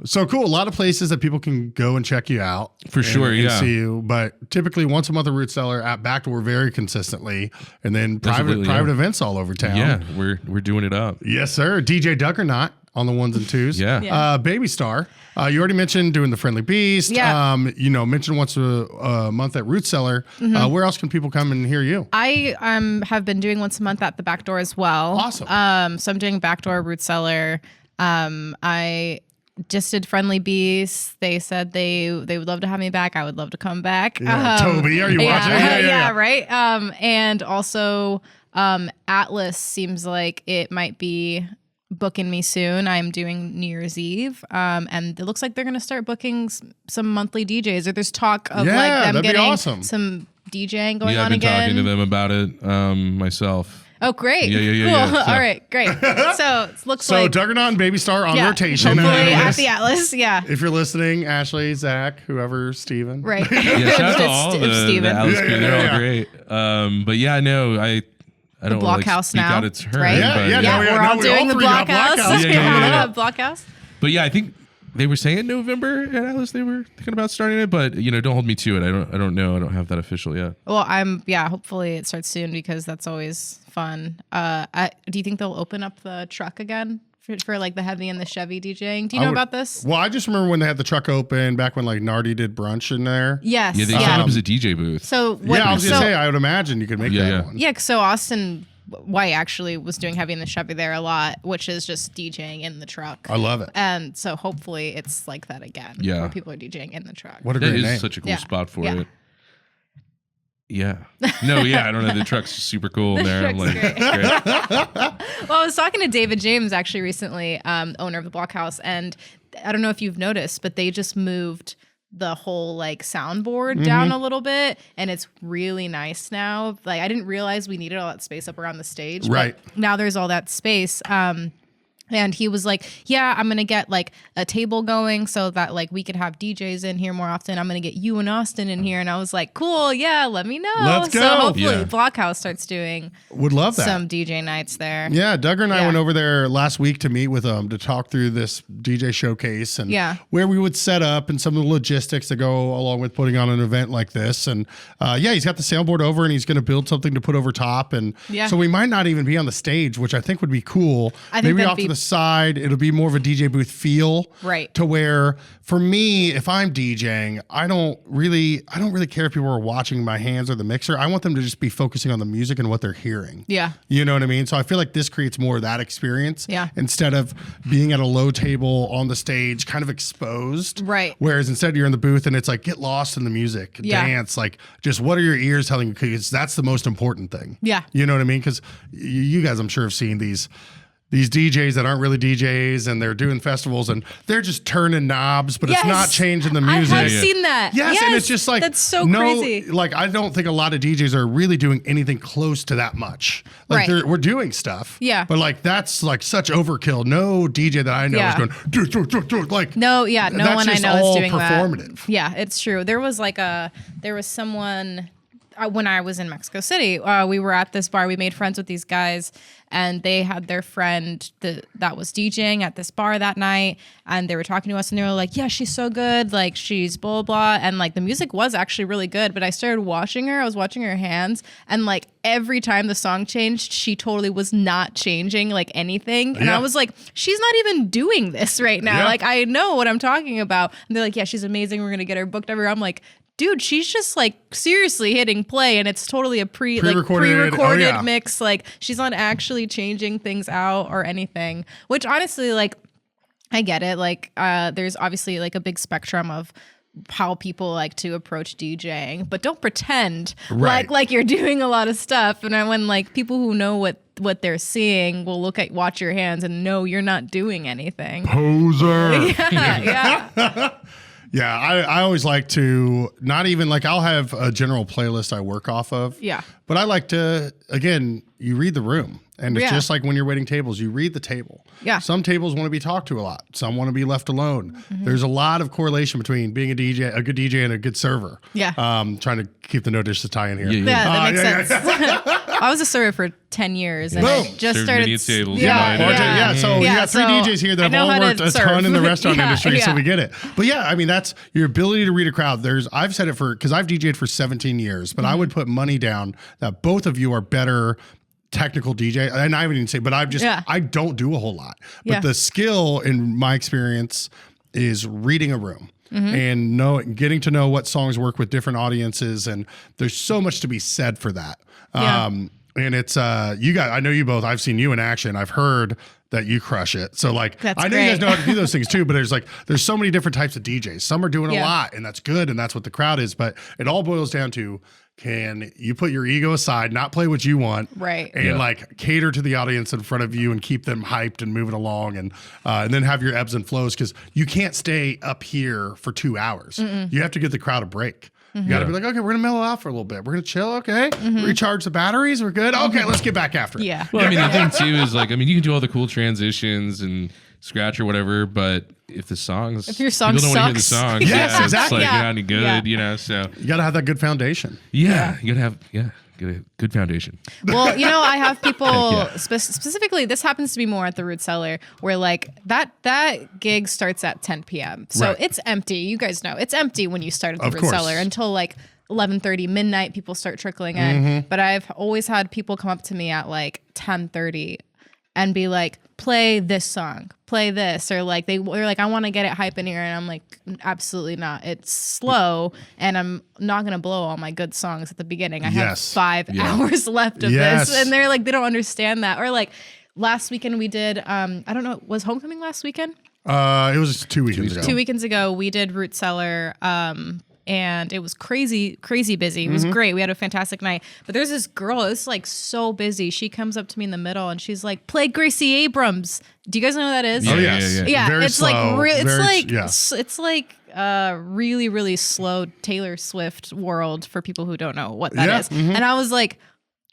So cool. A lot of places that people can go and check you out. For sure, and yeah. see you. But typically once a month at Root Cellar, at Backdoor very consistently. And then private events all over town. Yeah, we're doing it up. Yes, sir. DJ Duggernaut on the ones and twos. Yeah. BabyStar. You already mentioned doing the Friendly Beast. Yeah. Mentioned once a month at Root Cellar. Where else can people come and hear you? I have been doing once a month at the Backdoor as well. Awesome. So I'm doing Backdoor, Root Cellar. I just did Friendly Beasts. They said they would love to have me back. I would love to come back. Yeah. Toby, are you watching? Yeah, right. And also Atlas seems like it might be booking me soon. I'm doing New Year's Eve, and it looks like they're going to start booking some monthly DJs. Or there's talk of like them that'd be getting awesome. some DJing going Yeah, I've on been again. talking to them about it myself. Oh, great! Yeah, Cool. yeah. So- All right, great. So it looks So like Duggernaut and BabyStar on rotation. Hopefully And at the Atlas. Yeah. if you're listening, Ashley, Zach, whoever, Steven. Right. Yeah, shout out to all the Steven. Alice crew. They're Yeah. all great. But yeah, no, I don't want to like Blockhouse speak now, out of turn. right? Yeah, but, yeah, no, Yeah, we're all we doing all the three got Blockhouse. Blockhouse. Yeah. Blockhouse. But yeah, I think they were saying November at Atlas. They were thinking about starting it, but don't hold me to it. I don't know. I don't have that official yet. Well, hopefully it starts soon because that's always fun. Do you think they'll open up the truck again for like the heavy and the Chevy DJing? Do you know about this? Well, I just remember when they had the truck open back when like Nardi did brunch in there. Yes. Yeah, they set up as a DJ booth. So I was gonna say, I would imagine you could make that one. Yeah, so Austin White actually was doing heavy in the Chevy there a lot, which is just DJing in the truck. I love it. And so hopefully it's like that again. Yeah. Where people are DJing in the truck. What a great name. That is such a cool spot for it. Yeah. No, I don't know. The truck's super cool in there. I'm like, great. great. Well, I was talking to David James actually recently, owner of the Blockhouse, and I don't know if you've noticed, but they just moved the whole like soundboard down a little bit, and it's really nice now. Like I didn't realize we needed all that space up around the stage. Right. But now there's all that space. And he was like, yeah, I'm going to get like a table going so that like we could have DJs in here more often. I'm going to get you and Austin in here. And I was like, cool. Yeah, let me know. Let's go. So hopefully Yeah. Blockhouse starts doing Would love that. some DJ nights there. Yeah, Dugger and I Yeah. went over there last week to meet with them to talk through this DJ showcase and Yeah. where we would set up and some of the logistics that go along with putting on an event like this. And he's got the soundboard over and he's going to build something to put over top. And so we might not even be on the stage, which I think would be cool. I think Maybe that'd off be- to the side, it'll be more of a DJ booth feel. Right. To where for me, if I'm DJing, I don't really care if people are watching my hands or the mixer. I want them to just be focusing on the music and what they're hearing. Yeah. You know what I mean? So I feel like this creates more of that experience. Yeah. Instead of being at a low table on the stage, kind of exposed. Right. Whereas instead you're in the booth and it's like, get lost in the music, Yeah. dance. Like, just what are your ears telling you? Because that's the most important thing. Yeah. You know what I mean? Because you guys, I'm sure, have seen these DJs that aren't really DJs and they're doing festivals and they're just turning knobs, but it's not changing the music. I have seen that. Yes, and it's just like that's so crazy. Like I don't think a lot of DJs are really doing anything close to that much. Like Right. we're doing stuff. Yeah. But like that's like such overkill. No DJ that I know is going do like No, no that's one I just know is all doing performative. that. Yeah, it's true. There was someone when I was in Mexico City. We were at this bar. We made friends with these guys, and they had their friend that was DJing at this bar that night, and they were talking to us, and they were like, "Yeah, she's so good. Like she's blah blah," and like the music was actually really good. But I started watching her. I was watching her hands, and like every time the song changed, she totally was not changing like anything. And I was like, she's not even doing this right now. Yeah. Like I know what I'm talking about. And they're like, yeah, she's amazing. We're gonna get her booked everywhere. I'm like, dude, she's just like seriously hitting play, and it's totally a pre-recorded mix. Like she's not actually changing things out or anything. Which honestly, like, I get it. Like, there's obviously like a big spectrum of how people like to approach DJing, but don't pretend like you're doing a lot of stuff. And when like people who know what they're seeing will watch your hands and know you're not doing anything. Poser. Yeah. Yeah, I always like to not even like I'll have a general playlist I work off of. Yeah. But I like to, again, you read the room. And it's just like when you're waiting tables, you read the table. Yeah. Some tables want to be talked to a lot. Some want to be left alone. Mm-hmm. There's a lot of correlation between being a good DJ and a good server. Yeah. Trying to keep the no dish to tie in here. Yeah, Yeah, that makes yeah, sense. I was a server for 10 years and I just Served started. many tables. Yeah, so you Yeah, got three so DJs here that I have know all how to worked a serve. ton in the restaurant Yeah, industry, so yeah. we get it. But yeah, I mean, that's your ability to read a crowd. I've said it because I've DJed for 17 years, but I Mm-hmm. would put money down that both of you are better technical DJ. And I haven't even say, but I don't do a whole lot. But the skill in my experience is reading a room. Mm-hmm. And getting to know what songs work with different audiences, and there's so much to be said for that. Yeah. And it's you guys. I know you both. I've seen you in action. I've heard that you crush it. So like, That's I know you guys great. know how to do those things too. But there's so many different types of DJs. Some are doing a Yeah. lot, and that's good, and that's what the crowd is. But it all boils down to, can you put your ego aside, not play what you want, Right. and like cater to the audience in front of you and keep them hyped and moving along, and then have your ebbs and flows, because you can't stay up here for 2 hours. You have to give the crowd a break. You got to be like, okay, we're gonna mellow out for a little bit. We're gonna chill. Okay, recharge the batteries. We're good. Okay, let's get back after it. Yeah. Well, I mean, the thing too is like, I mean, you can do all the cool transitions and scratch or whatever, but if your song people don't want to hear the sucks. songs, Yes, it's exactly. like Yeah. you're not any good, Yeah. you know. So You got to have that good foundation. you gotta have get a good foundation. Well, you know, I have people specifically. This happens to be more at the Root Cellar, where like that gig starts at 10 p.m. So it's empty. You guys know it's empty when you start at the Root Cellar until like 11:30 midnight. People start trickling in. But I've always had people come up to me at like 10:30 and be like, play this song, play this, or like they're like, I want to get it hype in here, and I'm like, absolutely not. It's slow, and I'm not gonna blow all my good songs at the beginning. I have 5 hours left of this, and they're like, they don't understand that. Or like last weekend we did, I don't know, was Homecoming last weekend? It was 2 weekends ago. 2 weekends ago, we did Root Cellar. And it was crazy busy. It was great. We had a fantastic night. But there's this girl, it's like so busy. She comes up to me in the middle and she's like, play Gracie Abrams. Do you guys know who that is? Oh, yes. Yeah, very it's slow, like very, it's like really, really slow Taylor Swift world for people who don't know what that is. And I was like,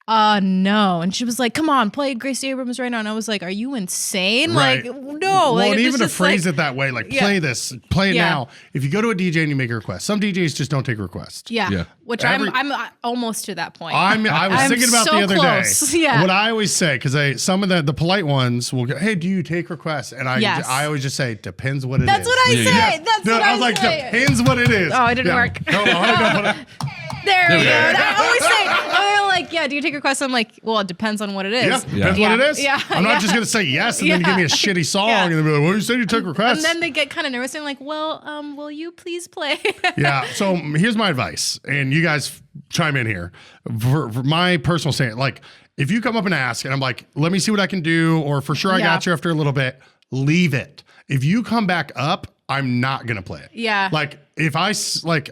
no. And she was like, come on, play Gracie Abrams right now. And I was like, are you insane? Right. Like, no. Well, Like, and it's even to just phrase like, it that way, like play this, play it now. If you go to a DJ and you make a request, some DJs just don't take requests. Yeah. Which I'm almost to that point. I was thinking about so the other close. day. Yeah. What I always say, because some of the polite ones will go, hey, do you take requests? And I always just say, depends what it is. That's what I say. That's what I was like, say. depends what it is. Oh, it didn't work. No, don't put it. There we go. I always say, they're like, yeah, do you take requests? I'm like, well, it depends on what it is. Yeah, depends what it is. Yeah. I'm not just going to say yes and then you give me a shitty song and then be like, well, you said you took requests. And then they get kind of nervous and like, well, will you please play? Yeah. So here's my advice, and you guys chime in here. For my personal stand, like if you come up and ask and I'm like, let me see what I can do, or for sure I got you after a little bit, leave it. If you come back up, I'm not going to play it. Yeah. Like if I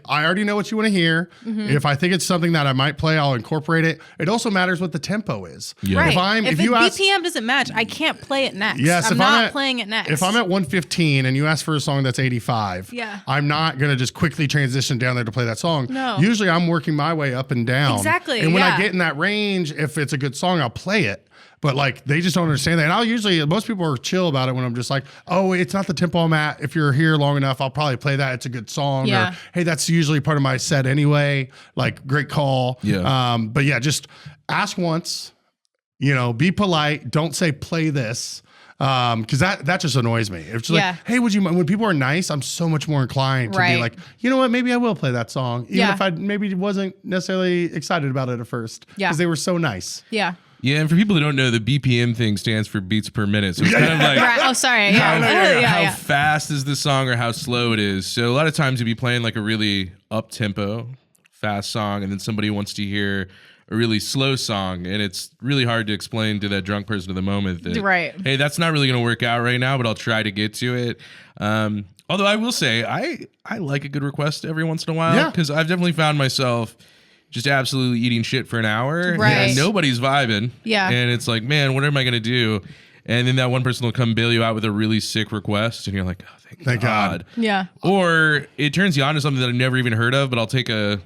already know what you want to hear. If I think it's something that I might play, I'll incorporate it. It also matters what the tempo is. Yeah. Right. If you ask, BPM doesn't match, I can't play it next. yes, I'm not playing it next. If I'm at 115 and you ask for a song that's 85, I'm not going to just quickly transition down there to play that song. No. Usually I'm working my way up and down. Exactly. And when I get in that range, if it's a good song, I'll play it. But like they just don't understand that. And most people are chill about it when I'm just like, oh, it's not the tempo I'm at. If you're here long enough, I'll probably play that. It's a good song. Yeah. Or hey, that's usually part of my set anyway. Like great call. Yeah. But yeah, just ask once, be polite. Don't say play this. Because that just annoys me. It's just like, hey, would you mind? When people are nice, I'm so much more inclined to be like, you know what, maybe I will play that song. Even if I maybe wasn't necessarily excited about it at first. Because they were so nice. Yeah. Yeah, and for people who don't know, the BPM thing stands for beats per minute. So it's kind of like Oh, sorry. Yeah. how fast is the song or how slow it is. So a lot of times you'd be playing like a really up-tempo, fast song, and then somebody wants to hear a really slow song, and it's really hard to explain to that drunk person at the moment that, hey, that's not really going to work out right now, but I'll try to get to it. Although I will say, I like a good request every once in a while, because I've definitely found myself just absolutely eating shit for an hour, and nobody's vibing. Yeah. And it's like, man, what am I going to do? And then that one person will come bail you out with a really sick request, and you're like, oh, thank God. Yeah. Or it turns you on to something that I've never even heard of, but I'll take it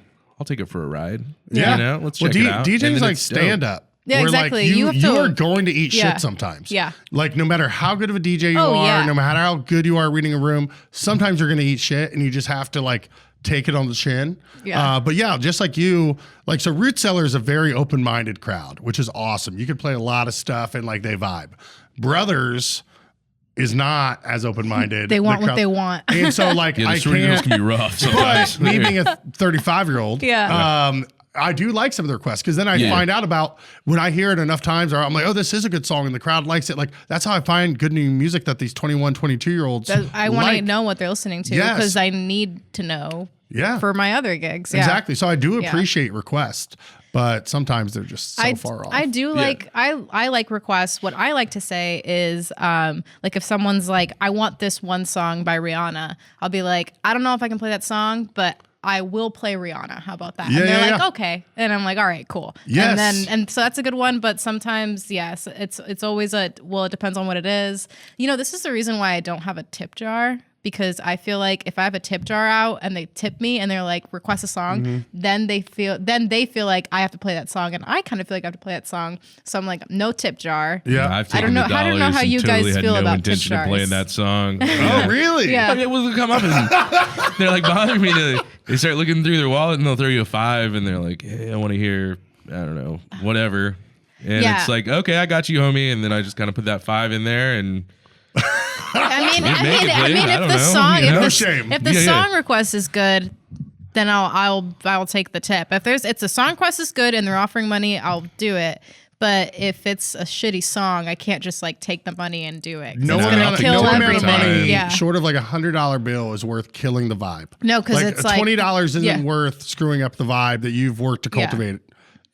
for a ride. Yeah. Let's check it out. DJ's like stand up. Yeah, exactly. Like you are going to eat shit sometimes. Yeah. Like no matter how good of a DJ you are, no matter how good you are reading a room, sometimes you're going to eat shit, and you just have to like take it on the chin. Yeah. But yeah, just like you, like, so Root Cellar is a very open-minded crowd, which is awesome. You could play a lot of stuff and like they vibe. Brothers is not as open-minded. They want what they want. And so like I can't. Can be rough sometimes. But me being a 35-year-old, I do like some of the requests, because then I find out about, when I hear it enough times, or I'm like, oh, this is a good song and the crowd likes it. Like that's how I find good new music that these 21, 22-year-olds I want to know what they're listening to, because I need to know for my other gigs. Yeah. Exactly. So I do appreciate requests, but sometimes they're just so far off. I do like, I like requests. What I like to say is, like if someone's like, I want this one song by Rihanna, I'll be like, I don't know if I can play that song, but I will play Rihanna. How about that? Yeah, and they're like, okay. And I'm like, all right, cool. Yes. And so that's a good one. But sometimes, yes, it's always it depends on what it is. This is the reason why I don't have a tip jar, because I feel like if I have a tip jar out and they tip me and they're like, request a song, then they feel like I have to play that song, and I kind of feel like I have to play that song. So I'm like, no tip jar. Yeah. I've I don't know how you guys feel had no about intention tip of jars. playing that song. Oh, really? Yeah. I mean, it will come up and they're like bothering me. They start looking through their wallet and they'll throw you a $5 and they're like, hey, I want to hear I don't know, whatever. And Yeah. it's like, okay, I got you, homie. And then I just kind of put that 5 in there and I mean, I don't if the know, song, you know? if No the, shame. if the Yeah, yeah. song request is good, then I'll take the tip. If the song request is good and they're offering money, I'll do it. But if it's a shitty song, I can't just like take the money and do it. 'Cause No it's amount gonna of, kill no amount of everything. money Yeah. short of like $100 bill is worth killing the vibe. No, 'cause like it's like- $20 isn't yeah. worth screwing up the vibe that you've worked to Yeah. cultivate.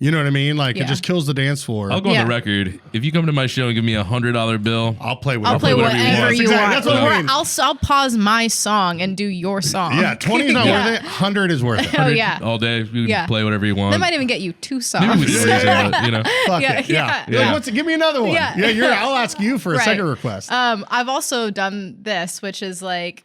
You know what I mean? Like Yeah. it just kills the dance floor. I'll go on Yeah. the record. If you come to my show and give me $100 bill, I'll play I'll play whatever you want. Exactly. That's what Or I mean. I'll pause my song and do your song. Yeah, 20 is not Yeah. worth it. 100 is worth it. Oh yeah. all day, you can Yeah. play whatever you want. That might even get you 2 songs. Maybe we can raise it, you know. Fuck Yeah, it. yeah, Yeah. yeah. Like, give me another one. Yeah. Yeah, I'll ask you for a Right. second request. I've also done this, which is like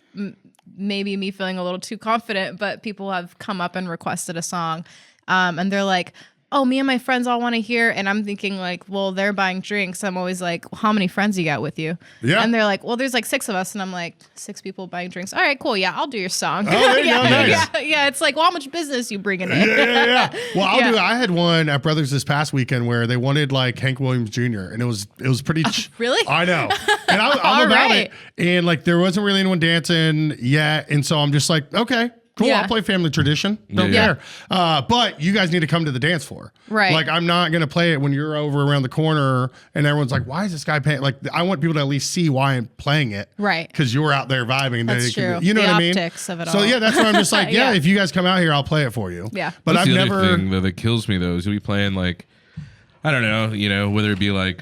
maybe me feeling a little too confident, but people have come up and requested a song, and they're like, "Oh, me and my friends all want to hear," and I'm thinking like, "Well, they're buying drinks." I'm always like, well, "How many friends you got with you?" Yeah. and they're like, "Well, there's like 6 of us," and I'm like, 6 people buying drinks. All right, cool. Yeah, I'll do your song. Oh, there you yeah, go. Nice. yeah. It's like, well, how much business you bringing in? Yeah. Well, Yeah. I had one at Brothers this past weekend where they wanted like Hank Williams Jr. and it was pretty. Really? I know. And I'm All about right. it. And like there wasn't really anyone dancing yet, and so I'm just like, okay. Cool, Yeah. I'll play Family Tradition. Don't Yeah. care. But you guys need to come to the dance floor. Right. Like, I'm not going to play it when you're over around the corner and everyone's like, why is this guy playing? Like, I want people to at least see why I'm playing it. Right. Because you're out there vibing. And That's they can- true. You know The what I mean? optics of it So, all. yeah, that's why I'm just like, yeah, Yeah. if you guys come out here, I'll play it for you. Yeah. But That's I've the never. other thing though that kills me though is we playing like, I don't know, you know, whether it be like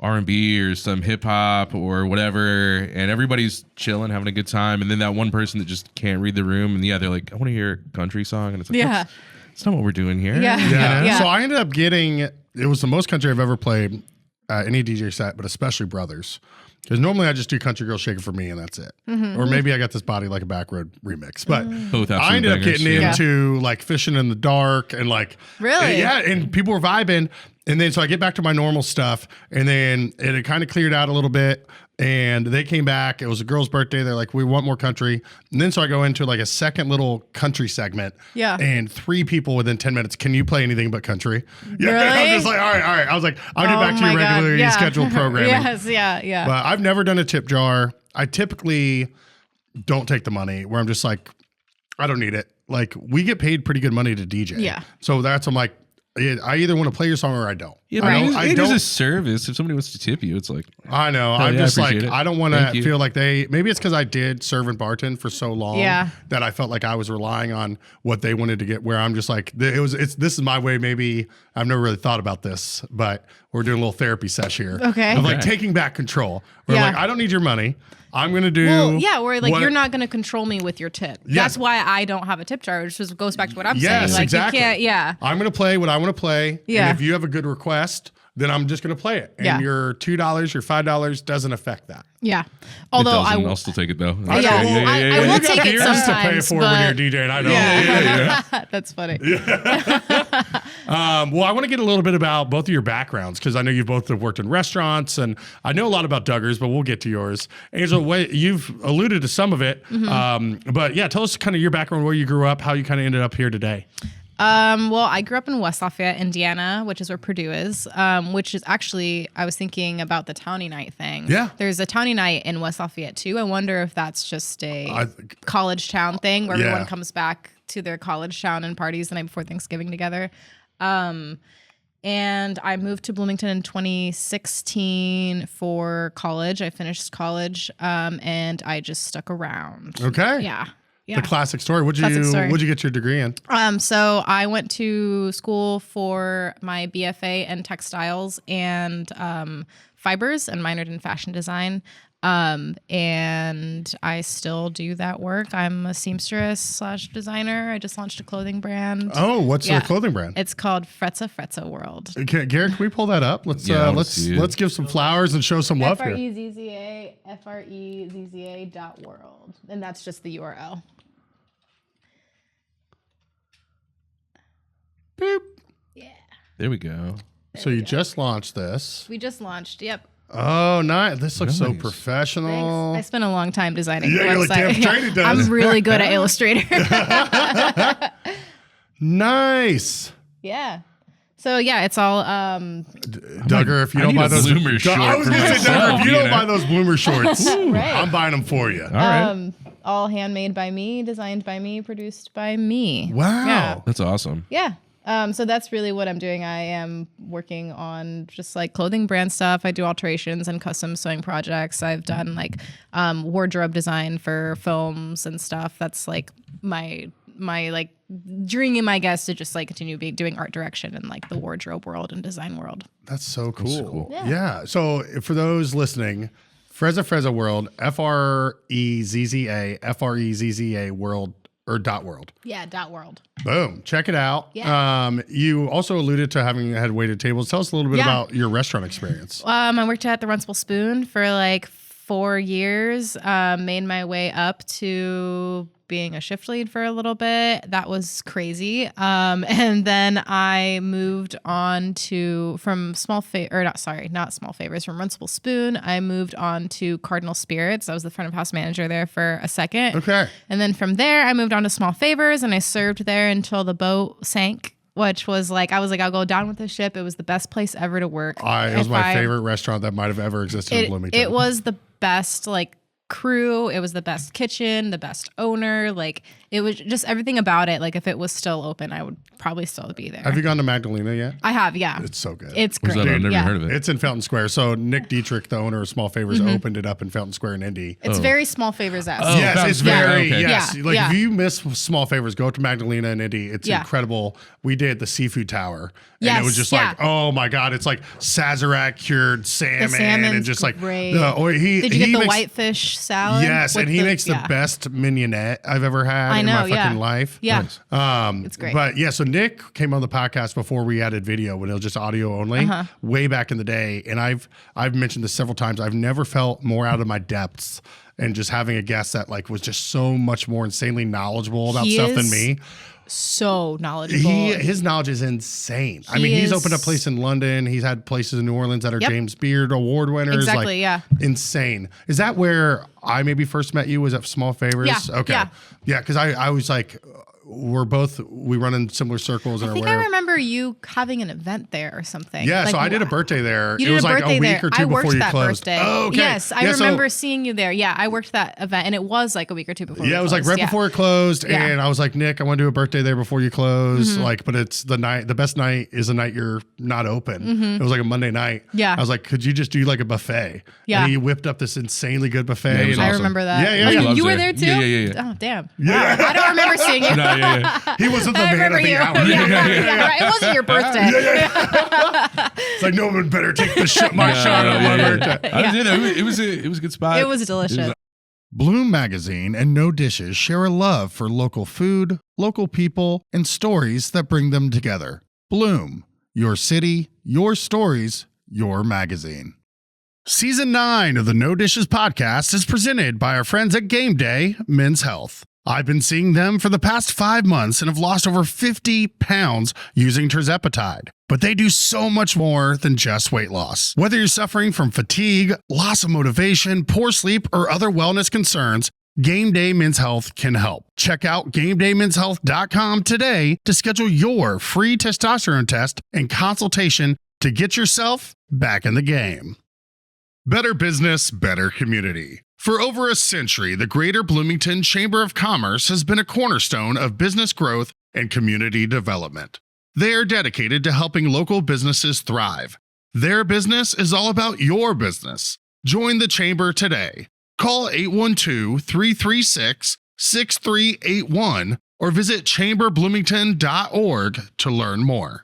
R&B or some hip hop or whatever, and everybody's chilling, having a good time, and then that one person that just can't read the room, and yeah, they're like, I want to hear a country song, and it's like, Yeah. that's not what we're doing here. Yeah. Yeah. Yeah. So I ended up getting, it was the most country I've ever played any DJ set, but especially Brothers. Because normally I just do Country Girl Shake It For Me and that's it. Mm-hmm. Or maybe I got this body like a back road remix. But Both absolute I ended up bangers, getting yeah. into like Fishing in the Dark and like. Really? Yeah. And people were vibing. And then so I get back to my normal stuff. And then it had kind of cleared out a little bit. And they came back. It was a girl's birthday. They're like, we want more country. And then so I go into like a second little country segment. Yeah. And 3 people within 10 minutes, can you play anything but country? Yeah. Really? I was just like, all right. I was like, I'll get back to Oh your my God. regularly Yeah. scheduled programming. Yes, yeah. But I've never done a tip jar. I typically don't take the money where I'm just like, I don't need it. Like we get paid pretty good money to DJ. Yeah. So that's, I'm like, I either want to play your song or I don't. Yeah, I but don't, I it is don't a service. If somebody wants to tip you, it's like, I know. Oh, I'm yeah, I just like, appreciate it. I don't want to Thank you. feel like maybe it's because I did serve and bartend for so long Yeah. that I felt like I was relying on what they wanted to get, where I'm just like, this is my way. Maybe I've never really thought about this, but we're doing a little therapy sesh here. Okay. Of like Okay. taking back control. We're Yeah. like, I don't need your money. I'm going to do. Well, yeah, where like what- you're not going to control me with your tip. Yes. That's why I don't have a tip jar, which just goes back to what I'm Yes, saying. Like exactly. you can't, yeah. I'm going to play what I want to play. Yeah. And if you have a good request, then I'm just going to play it. And Yeah. your $2, your $5 doesn't affect that. Yeah. Although it I doesn't. I'll still take it though. I Yeah. know. I Well, will you got take it beers to pay sometimes, for when but- you're DJing. I know. Yeah. That's funny. Well, I want to get a little bit about both of your backgrounds because I know you both have worked in restaurants, and I know a lot about Duggers, but we'll get to yours. Angela, you've alluded to some of it, but yeah, tell us kind of your background, where you grew up, how you kind of ended up here today. Well, I grew up in West Lafayette, Indiana, which is where Purdue is, which is actually, I was thinking about the Townie Night thing. Yeah. There's a Townie Night in West Lafayette too. I wonder if that's just a I- college town thing where Yeah. everyone comes back to their college town and parties the night before Thanksgiving together. And I moved to Bloomington in 2016 for college. I finished college, and I just stuck around. Okay. Yeah. Yeah. The classic story. What'd Classic story. you get your degree in? So I went to school for my BFA in textiles and fibers and minored in fashion design. And I still do that work. I'm a seamstress / designer. I just launched a clothing brand. Oh, what's Yeah. the clothing brand? It's called Frezza World. Okay, Garrett, can we pull that up? Let's Yeah, let's let's see it. let's give some flowers and show some love here. FREZZA.world. And that's just the URL. Boop. There we go. So you just launched this. We just launched. Yep. Oh, nice. This looks so Nice. professional. I spent a long time designing Yeah, the you're like, website. damn straight it does. I'm really good at Illustrator. Nice. Yeah. So yeah, it's all Dugger, if you I don't need buy a those bloomer short I was for gonna say, myself, Dugger, if you you don't know? buy those bloomer shorts, Right. I'm buying them for you. All right. all handmade by me, designed by me, produced by me. Wow. Yeah. That's awesome. Yeah. So that's really what I'm doing. I am working on just like clothing brand stuff. I do alterations and custom sewing projects. I've done like wardrobe design for films and stuff. That's like my like dream, I guess, to just like continue doing art direction in like the wardrobe world and design world. That's so cool. so cool. Yeah. So for those listening, Frezza World, FREZZA world or .world. Yeah, .world. Boom. Check it out. Yeah. You also alluded to having had waited tables. Tell us a little bit Yeah. about your restaurant experience. I worked at the Runcible Spoon for like 4 years. Made my way up to being a shift lead for a little bit. That was crazy. And then I moved on to from Runcible Spoon. I moved on to Cardinal Spirits. I was the front of house manager there for a second. Okay. And then from there, I moved on to Small Favors, and I served there until the boat sank, which was like, I was like, I'll go down with the ship. It was the best place ever to work. It was my favorite restaurant that might have ever existed in Bloomington. It was the best, like, crew. It was the best kitchen, the best owner. Like, it was just everything about it. Like, if it was still open, I would probably still be there. Have you gone to Magdalena yet? I have, yeah. It's so good. It's Where's great. that? I've never yeah. heard of it. It's in Fountain Square. So Nick Dietrich, the owner of Small Favors, opened it up in Fountain Square in Indy. It's very Small Favors-esque. Oh, Yes, Fountain it's Square, very, okay. yes. Yeah, Like yeah. if you miss Small Favors, go to Magdalena and Indy. It's Yeah. incredible. We did the seafood tower. And it Yes, was just yeah. like, oh my God, it's like Sazerac cured salmon and salmon's just like great. Did you Did you get the whitefish salad? Yes, with and he makes the best mignonette I've ever had in my fucking life. Yeah. Nice. It's great. But yeah, so Nick came on the podcast before we added video when it was just audio only, way back in the day. And I've mentioned this several times. I've never felt more out of my depths and just having a guest that like was just so much more insanely knowledgeable about He stuff than is me. So knowledgeable. His knowledge is insane. I mean, he's opened a place in London. He's had places in New Orleans that are Yep. James Beard Award winners. Exactly, yeah. Insane. Is that where I maybe first met you? Was at Small Favors? Yeah, Okay. yeah. Yeah, because I was like, we run in similar circles and I are think aware. I remember you having an event there or something. Yeah, Like, so I did a birthday there. You it did was a like birthday a week there. or two I worked before you that closed. birthday. Oh, okay. Yes, I Yeah, so- remember seeing you there. Yeah, I worked that event, and it was like a week or two before. Yeah, we it was like closed. right Yeah. before it closed, Yeah. and I was like, Nick, I want to do a birthday there before you close. Like, but it's the night. The best night is the night you're not open. It was like a Monday night. Yeah. I was like, could you just do like a buffet? Yeah. And he whipped up this insanely good buffet. it was and I awesome. remember that. Yeah, yeah, Oh, yeah. you Loves were it. there too? Yeah. Oh, damn. Yeah. Wow. I don't remember seeing you. No, yeah. He wasn't the I man remember of the you. hour. Yeah, right. It wasn't your birthday. It's like no one better take the shot. My shot on my birthday. I was in there. It was a good spot. It was delicious. Bloom Magazine and No Dishes share a love for local food, local people, and stories that bring them together. Bloom, your city, your stories, your magazine. Season 9 of the No Dishes podcast is presented by our friends at Gameday Men's Health. I've been seeing them for the past 5 months and have lost over 50 pounds using tirzepatide. But they do so much more than just weight loss. Whether you're suffering from fatigue, loss of motivation, poor sleep, or other wellness concerns, Gameday Men's Health can help. Check out GameDayMen'sHealth.com today to schedule your free testosterone test and consultation to get yourself back in the game. Better business, better community. For over a century, the Greater Bloomington Chamber of Commerce has been a cornerstone of business growth and community development. They are dedicated to helping local businesses thrive. Their business is all about your business. Join the Chamber today. Call 812-336-6381 or visit chamberbloomington.org to learn more.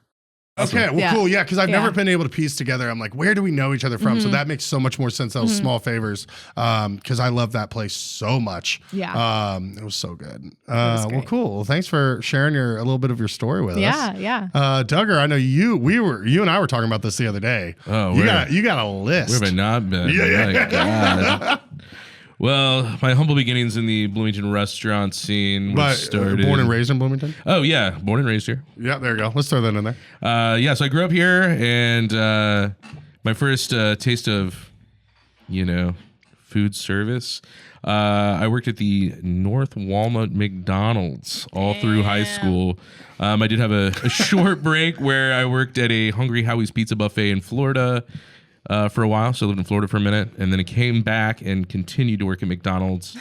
Okay, well, Yeah. cool. Yeah, because I've Yeah. never been able to piece together. I'm like, where do we know each other from? So that makes so much more sense. Those Small Favors, because I love that place so much. Yeah. It was so good. was Well, great. cool. Well, thanks for sharing a little bit of your story with us. Yeah. Dugger, I know you and I were talking about this the other day. Oh, you where? got a list. Where have I not been? Yeah. My God. Well, my humble beginnings in the Bloomington restaurant scene But started. born and raised in Bloomington. Oh yeah, born and raised here. Yeah, there you go. Let's throw that in there. Yeah, so I grew up here, and my first taste of, food service. I worked at the North Walnut McDonald's all through high school. I did have a short break where I worked at a Hungry Howie's Pizza Buffet in Florida for a while. So I lived in Florida for a minute, and then I came back and continued to work at McDonald's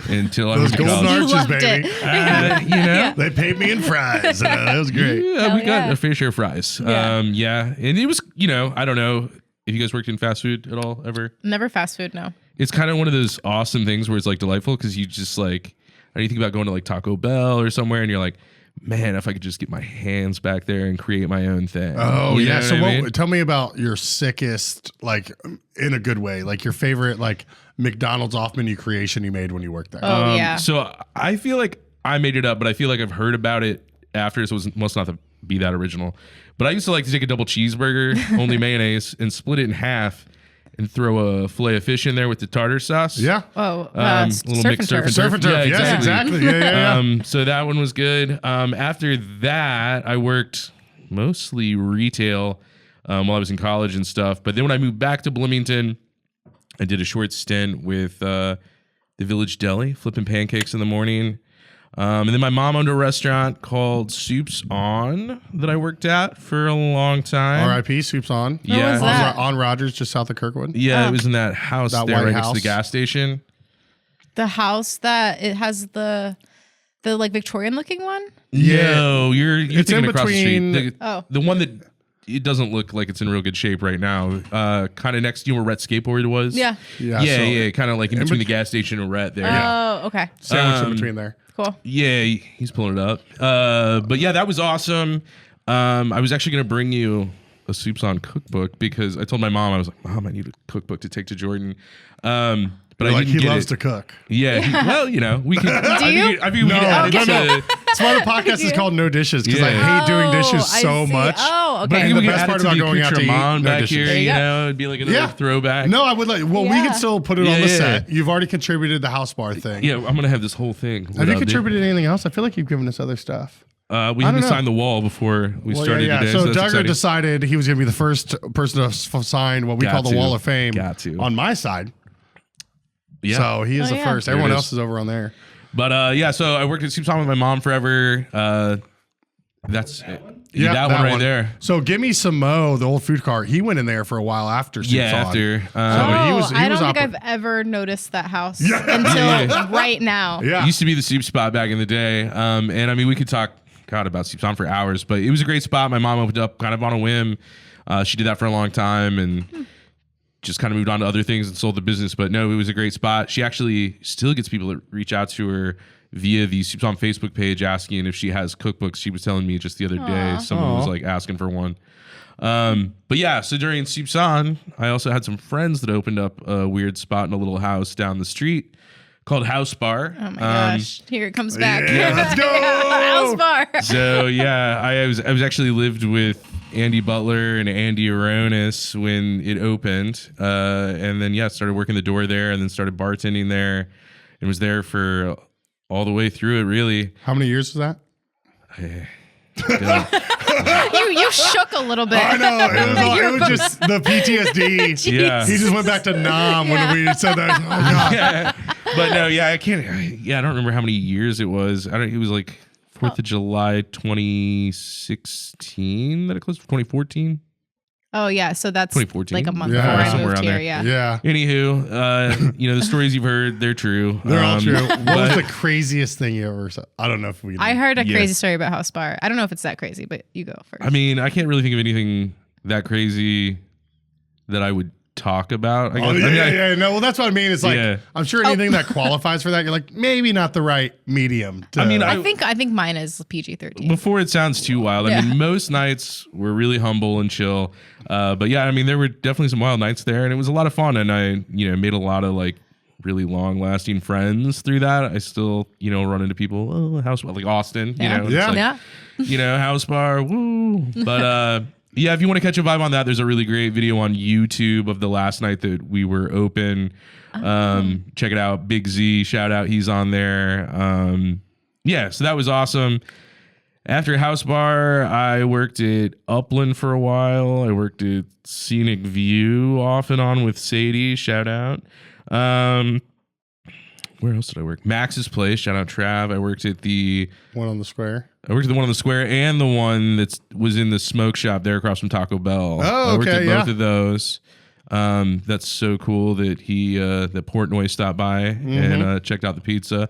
until I Those went to golden college. arches, loved baby. it. You know? They paid me in fries. That was great. Yeah, we got yeah. a fair share of fries. Yeah. And it was, you know, I don't know if you guys worked in fast food at all ever. Never fast food, no. It's kind of one of those awesome things where it's like delightful because you just like, I know you think about going to like Taco Bell or somewhere and you're like, man, if I could just get my hands back there and create my own thing. Oh, You know yeah. what So I mean? tell me about your sickest, like in a good way, like your favorite, like McDonald's off menu creation you made when you worked there. Oh, yeah. So I feel like I made it up, but I feel like I've heard about it after, so it must not be that original. But I used to like to take a double cheeseburger, only mayonnaise, and split it in half and throw a fillet of fish in there with the tartar sauce. Yeah. Oh, Little surf mixed and turf. Surf and turf. Yeah, Yes, exactly. Yeah. So that one was good. After that, I worked mostly retail while I was in college and stuff. But then when I moved back to Bloomington, I did a short stint with the Village Deli, flipping pancakes in the morning. And then my mom owned a restaurant called Soups On that I worked at for a long time. R.I.P. Soups On. Yeah. was that? On Rogers, just south of Kirkwood. Yeah, it was in that house That there white right next to the house? gas station. The house that it has the like Victorian looking one. Yeah. No, you're It's thinking in across between- the street. Oh. The one that it doesn't look like it's in real good shape right now. Kind of next to where Rhett Skateboard was. Yeah. Yeah, Yeah, so- yeah. Kind of like in between the gas station and Rhett there. Oh, okay. Sandwich in between there. Cool. Yeah, he's pulling it up. But yeah, that was awesome. I was actually going to bring you a Soups On cookbook because I told my mom, I was like, Mom, I need a cookbook to take to Jordan. But I Like didn't he get loves it. to cook. Yeah, well, you know, we can. Do you? I think we can add it No, to. That's why the podcast is called No Dishes because I Yeah. hate doing dishes I so see. much. Oh, okay. But I think the we can best add part it to about the going out to eat, accoutrement no back dishes. here, There you you go. know, it'd be like another throwback. No, I would like. Well, we Yeah. can still put it on the Yeah. set. You've already contributed the house bar thing. Yeah, I'm gonna have this whole thing. Have you contributed anything else? I feel like you've given us other stuff. We I had don't to know. sign the wall before we started today. So that's Dugger exciting. decided he was going to be the first person to sign what we Got call the to. Wall of Fame Got to. on my side. Yeah. So he is Oh, the yeah. first. There it Everyone is. else is over on there. But yeah, so I worked at Soups On with my mom forever. That's it. Yeah, that one right there. So give me some Mo, the old food cart. He went in there for a while after. Soups Yeah, On. after. Oh, he was I don't think oper- I've ever noticed that house Yeah. until Yeah. right now. Yeah. It used to be the soup spot back in the day. And I mean, we could talk, God, about Soups On for hours, but it was a great spot. My mom opened up kind of on a whim. She did that for a long time and just kind of moved on to other things and sold the business. But no, it was a great spot. She actually still gets people that reach out to her via the Soups On Facebook page asking if she has cookbooks. She was telling me just the other day, someone was like asking for one. But yeah, so during Soups On, I also had some friends that opened up a weird spot in a little house down the street called House Bar. Oh my gosh. Here it comes back. Yeah, let's go. House bar. So yeah, I was actually lived with Andy Butler and Andy Aronis when it opened, and then started working the door there, and then started bartending there, and was there for all the way through it. Really, How many years was that? You shook a little bit. I know. It was just the PTSD. Yeah. He just went back to Nam when we said that. Oh, God. yeah. But no, yeah, I can't. Yeah, I don't remember how many years it was. It was like 4th of July 2016 that it closed. 2014. Oh yeah, so that's 2014? like a month Yeah. before I Somewhere moved around here. there. Yeah. Yeah. Anywho, the stories you've heard, they're true. They're all true. What was but- the craziest thing you ever saw? I don't know if we. I heard a Yeah. crazy story about House Bar. I don't know if it's that crazy, but you go first. I mean, I can't really think of anything that crazy that I would talk about. I guess. Oh, I mean, yeah. No, well, that's what I mean. It's like Yeah. I'm sure anything that qualifies for that, you're like maybe not the right medium. To, I mean, I think mine is PG-13. Before it sounds too wild, I mean, most nights were really humble and chill. But yeah, I mean, there were definitely some wild nights there, and it was a lot of fun. And I, made a lot of like really long-lasting friends through that. I still, run into people. House like Austin, Yeah. it's Yeah. yeah. House bar, woo. But yeah, if you want to catch a vibe on that, there's a really great video on YouTube of the last night that we were open. Check it out. Big Z, shout out, he's on there. Yeah, so that was awesome. After House Bar, I worked at Upland for a while. I worked at Scenic View off and on with Sadie, shout out. Where else did I work? Max's Place. Shout out Trav. I worked at the One on the square. I worked at the one on the square and the one that was in the smoke shop there across from Taco Bell. Oh, I worked okay, at both of those. That's so cool that that Portnoy stopped by and checked out the pizza.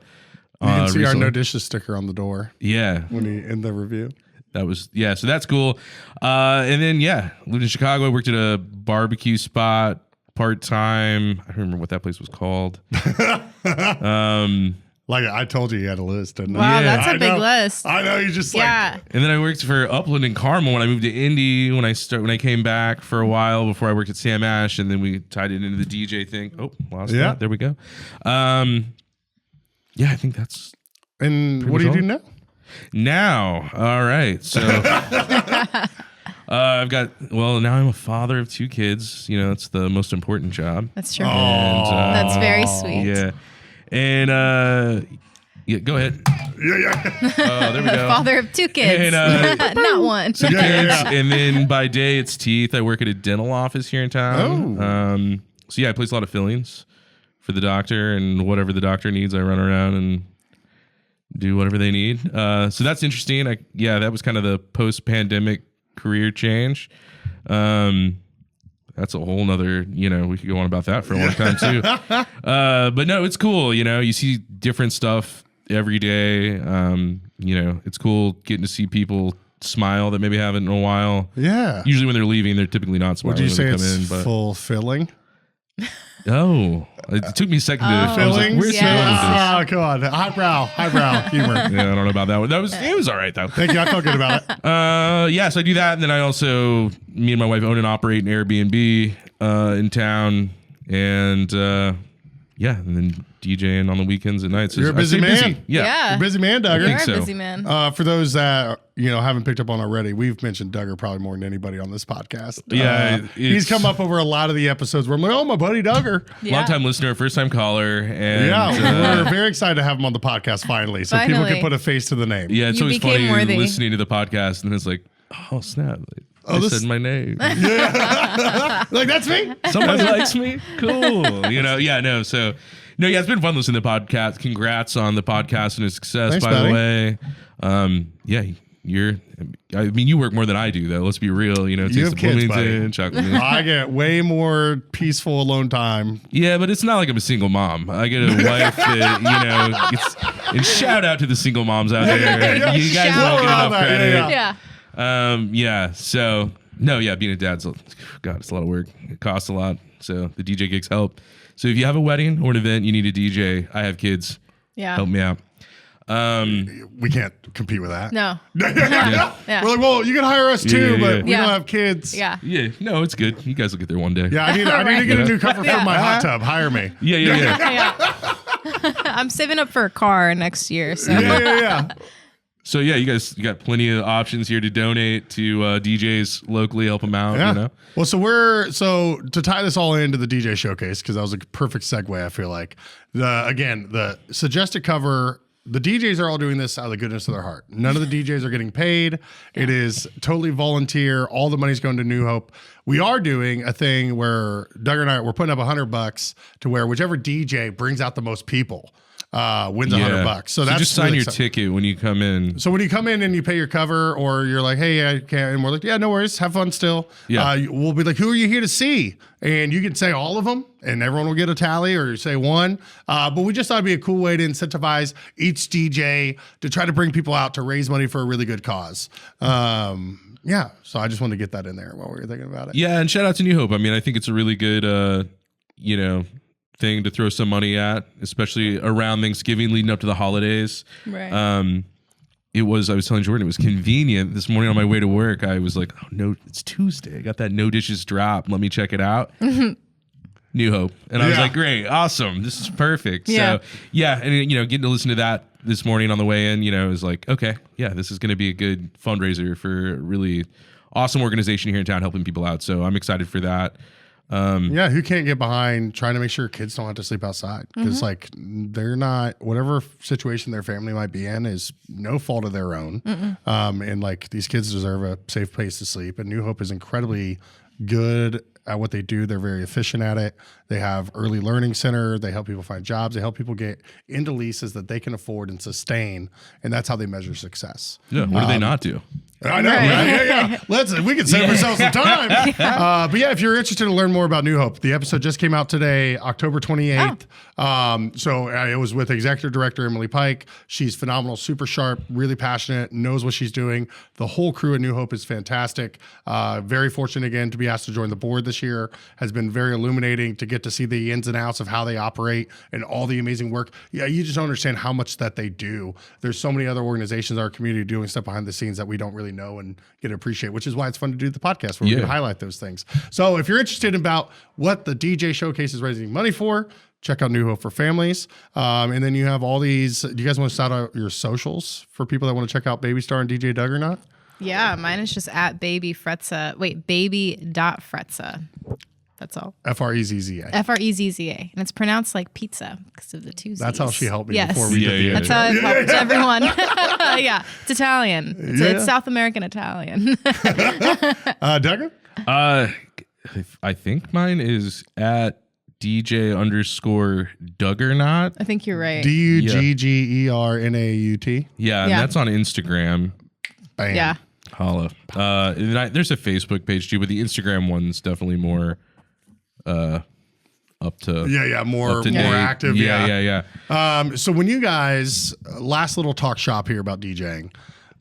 You can see our recently. no dishes sticker on the door Yeah, when he in the review. that was so that's cool. And then lived in Chicago. I worked at a barbecue spot part time. I don't remember what that place was called. Like I told you had a list, didn't Wow, I? that's a I big know. list. I know, you just Yeah. like And then I worked for Upland and Carmel when I moved to Indy. When I came back for a while before I worked at Sam Ash, and then we tied it into the DJ thing. Oh, lost that. There we go. I think that's And pretty what do you much do now? now. All right, so I've got now I'm a father of 2 kids. You know, it's the most important job. That's true. And, That's very sweet. Yeah, and go ahead. Yeah. Oh, there we go. Father of 2 kids, And, not one. Kids, and then by day it's teeth. I work at a dental office here in town. Oh. So I place a lot of fillings for the doctor, and whatever the doctor needs, I run around and do whatever they need. So that's interesting. That was kind of the post-pandemic career change. That's a whole nother, we could go on about that for a long time too. But no, it's cool. You see different stuff every day. It's cool getting to see people smile that maybe haven't in a while. Yeah. Usually when they're leaving, they're typically not smiling. Would you say when they it's come in, fulfilling? Oh, it took me a second to. I was like, Fillings? where's Yes. the Oh, come on. Highbrow humor. Yeah, I don't know about that one. It was all right though. Thank you. I felt good about it. So I do that, and then I also, me and my wife own and operate an Airbnb in town, and and then DJing on the weekends and nights. You're a I busy stay man. Yeah. Yeah. You're a busy man, Dugger. You're think a so. busy man. For those that haven't picked up on already, we've mentioned Dugger probably more than anybody on this podcast. Yeah, he's it's- come up over a lot of the episodes where I'm like, oh, my buddy Dugger. Yeah. Long time listener, first time caller, and Yeah, we're very excited to have him on the podcast finally, so people Finally. can put a face to the name. it's You always became funny worthy. listening to the podcast, and it's like, oh snap! I this- said my name. Like that's me. Somebody likes me. Cool. It's been fun listening to the podcast. Congrats on the podcast and its success, Thanks, by buddy. the way. You work more than I do, though. Let's be real. You Taste have the kids, Bloomington, buddy. chocolate. I get way more peaceful alone time. Yeah, but it's not like I'm a single mom. I get a wife that, and shout out to the single moms out there. Yeah. You guys Shout don't get out. enough credit. Yeah. So being a dad's, God, it's a lot of work. It costs a lot. So the DJ gigs help. So if you have a wedding or an event, you need a DJ. I have kids. Yeah. Help me out. We can't compete with that. No. Yeah. Yeah. We're like, well, you can hire us too, Yeah, but yeah. we Yeah. don't have kids. Yeah. Yeah, no, it's good. You guys will get there one day. Yeah, I need to get a new cover Yeah. for my hot tub. Hire me. Yeah. Yeah. I'm saving up for a car next year. So Yeah. So you got plenty of options here to donate to DJs locally, help them out. Yeah. Well, so to tie this all into the DJ showcase, because that was a perfect segue, I feel like. The suggested cover, the DJs are all doing this out of the goodness of their heart. None of the DJs are getting paid. It is totally volunteer. All the money's going to New Hope. We are doing a thing where Duggernaut, we're putting up $100 to where whichever DJ brings out the most people wins $100. So that's just sign really your exciting. ticket when you come in. So when you come in and you pay your cover, or you're like, hey, I can't, and we're like, yeah, no worries, have fun still. Yeah. We'll be like, who are you here to see? And you can say all of them, and everyone will get a tally, or you say one. But we just thought it'd be a cool way to incentivize each DJ to try to bring people out to raise money for a really good cause. Yeah. So I just wanted to get that in there while we were thinking about it. Yeah, and shout out to New Hope. I mean, I think it's a really good, thing to throw some money at, especially around Thanksgiving, leading up to the holidays. Right. I was telling Jordan, it was convenient. This morning on my way to work, I was like, oh no, it's Tuesday. I got that no dishes drop. Let me check it out. New Hope. And I was Yeah. like, great, awesome. This is perfect. Yeah. So and getting to listen to that this morning on the way in, is like, okay, yeah, this is going to be a good fundraiser for a really awesome organization here in town helping people out. So I'm excited for that. Yeah, who can't get behind trying to make sure kids don't have to sleep outside? Because like they're not, whatever situation their family might be in is no fault of their own. And like these kids deserve a safe place to sleep. And New Hope is incredibly good at what they do. They're very efficient at it. They have early learning center. They help people find jobs. They help people get into leases that they can afford and sustain. And that's how they measure success. Yeah. What do they not do? I know, right? Yeah. We can save ourselves some time. But yeah, if you're interested to learn more about New Hope, the episode just came out today, October 28th. So it was with Executive Director Emily Pike. She's phenomenal, super sharp, really passionate, knows what she's doing. The whole crew at New Hope is fantastic. Very fortunate again to be asked to join the board this year. Has been very illuminating to get to see the ins and outs of how they operate and all the amazing work. Yeah, you just don't understand how much that they do. There's so many other organizations in our community doing stuff behind the scenes that we don't really know and get to appreciate, which is why it's fun to do the podcast where we can highlight those things. So if you're interested about what the DJ Showcase is raising money for, check out New Hope for Families. And then you have all these, do you guys want to shout out your socials for people that want to check out BabyStar and DJ Duggernaut? Yeah, mine is just at baby.frezza. That's all. Frezza. Frezza. And it's pronounced like pizza because of the two Z's. That's how she helped me before we did the That's how it helps everyone. Yeah, it's Italian. It's South American Italian. Dugger? I think mine is at DJ_Duggernaut. I think you're right. Duggernaut. Yeah, and that's on Instagram. Bam. Yeah. Holla. And there's a Facebook page too, but the Instagram one's definitely more up to more up to date. active. Yeah. So when you guys last little talk shop here about DJing,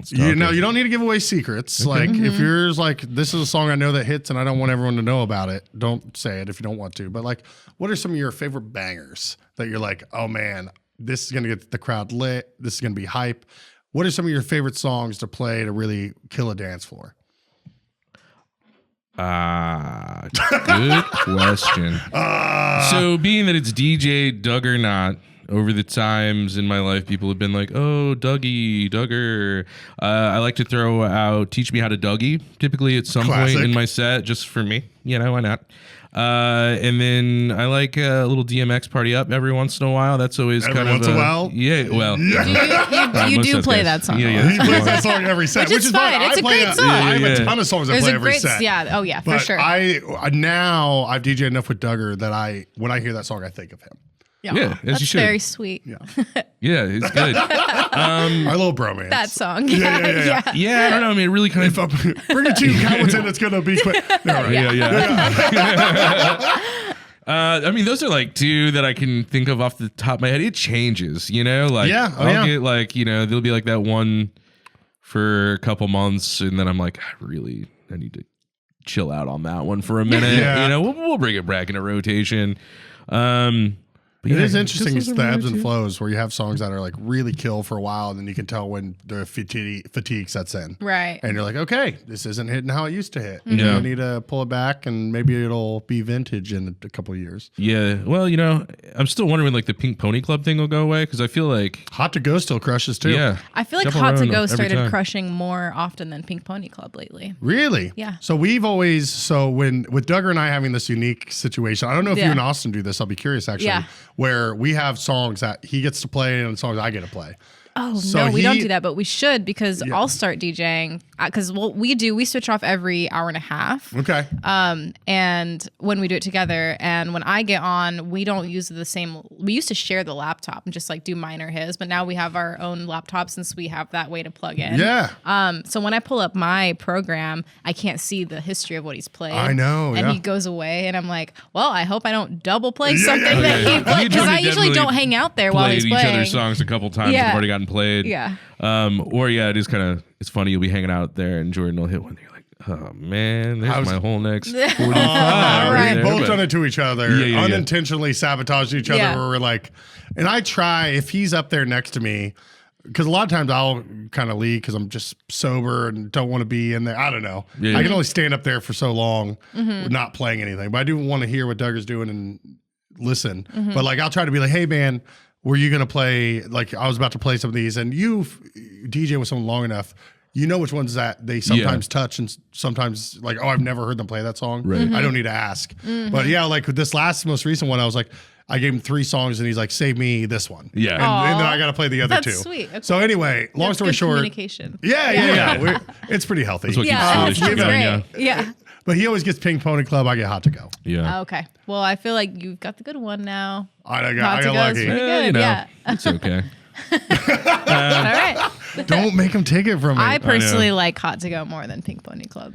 you don't need to give away secrets. Okay. Like if yours like this is a song I know that hits and I don't want everyone to know about it, don't say it if you don't want to. But like, what are some of your favorite bangers that you're like, oh man, this is gonna get the crowd lit. This is gonna be hype. What are some of your favorite songs to play to really kill a dance floor? Good question. So being that it's DJ Duggernaut, over the times in my life, people have been like, oh, Dugger. I like to throw out Teach Me How to Dougie, typically at some point in my set, just for me. Why not? And then I like a little DMX Party Up every once in a while. That's always every once in a while? Yeah, well. You do play that song. Yeah. He plays that song every set, which is fine. It's a great song. I have a ton of songs I play every set. Yeah, oh yeah, for sure. Now I've DJed enough with Dugger that when I hear that song, I think of him. Yeah, as that's you should. Very sweet. Yeah, it's good. Our little bromance. That song. Yeah. Yeah, I don't know. I mean, it really kind of bring it to you, Hamilton. It's gonna be quick. I mean, those are like two that I can think of off the top of my head. It changes, Like I'll get like there'll be like that one for a couple months, and then I'm like, I need to chill out on that one for a minute. We'll bring it back into rotation. But it is interesting. It's the ebbs and flows where you have songs that are like really kill for a while, and then you can tell when the fatigue sets in. Right. And you're like, okay, this isn't hitting how it used to hit. Mm-hmm. I need to pull it back, and maybe it'll be vintage in a couple of years. Yeah. Well, I'm still wondering when like the Pink Pony Club thing will go away, because I feel like Hot to Go still crushes too. Yeah. I feel like Hot to Go started crushing more often than Pink Pony Club lately. Really? Yeah. So with Dugger and I having this unique situation, I don't know if you and Austin do this. I'll be curious actually, where we have songs that he gets to play and songs I get to play. Oh, so no, we don't do that, but we should, because I'll start DJing because we switch off every hour and a half. Okay. And when we do it together, and when I get on, we don't use the same. We used to share the laptop and just like do mine or his, but now we have our own laptop since we have that way to plug in. Yeah. So when I pull up my program, I can't see the history of what he's played. I know. And he goes away, and I'm like, well, I hope I don't double play something that he played, because I usually don't hang out there while he's playing. Each other's songs a couple times. Have already gotten played. Yeah. It is kind of, it's funny, you'll be hanging out there and Jordan will hit one. You're like, oh man, there's my whole next 45. Right. We both done it to each other, unintentionally sabotaged each other, where we're like, and I try, if he's up there next to me, because a lot of times I'll kind of leave because I'm just sober and don't want to be in there. I don't know. I can only stand up there for so long not playing anything, but I do want to hear what Dugger's doing and listen. But like, I'll try to be like, hey man, were you going to play, like I was about to play some of these, and you DJ with someone long enough, you know which ones that they sometimes touch and sometimes like, oh, I've never heard them play that song. Right. I don't need to ask. But yeah, like with this most recent one, I was like, I gave him 3 songs and he's like, save me this one. Yeah. And then I got to play the other 2. That's sweet. Okay. So anyway, long story short. Communication. Yeah. It's pretty healthy. That's what keeps the relationship going, Yeah. But he always gets Pink Pony Club. I get Hot to Go. Yeah. Okay. Well, I feel like you've got the good one now. I Hot got to Go is lucky. pretty good. You know, Yeah. it's okay. All right. Don't make him take it from me. I personally like Hot to Go more than Pink Pony Club.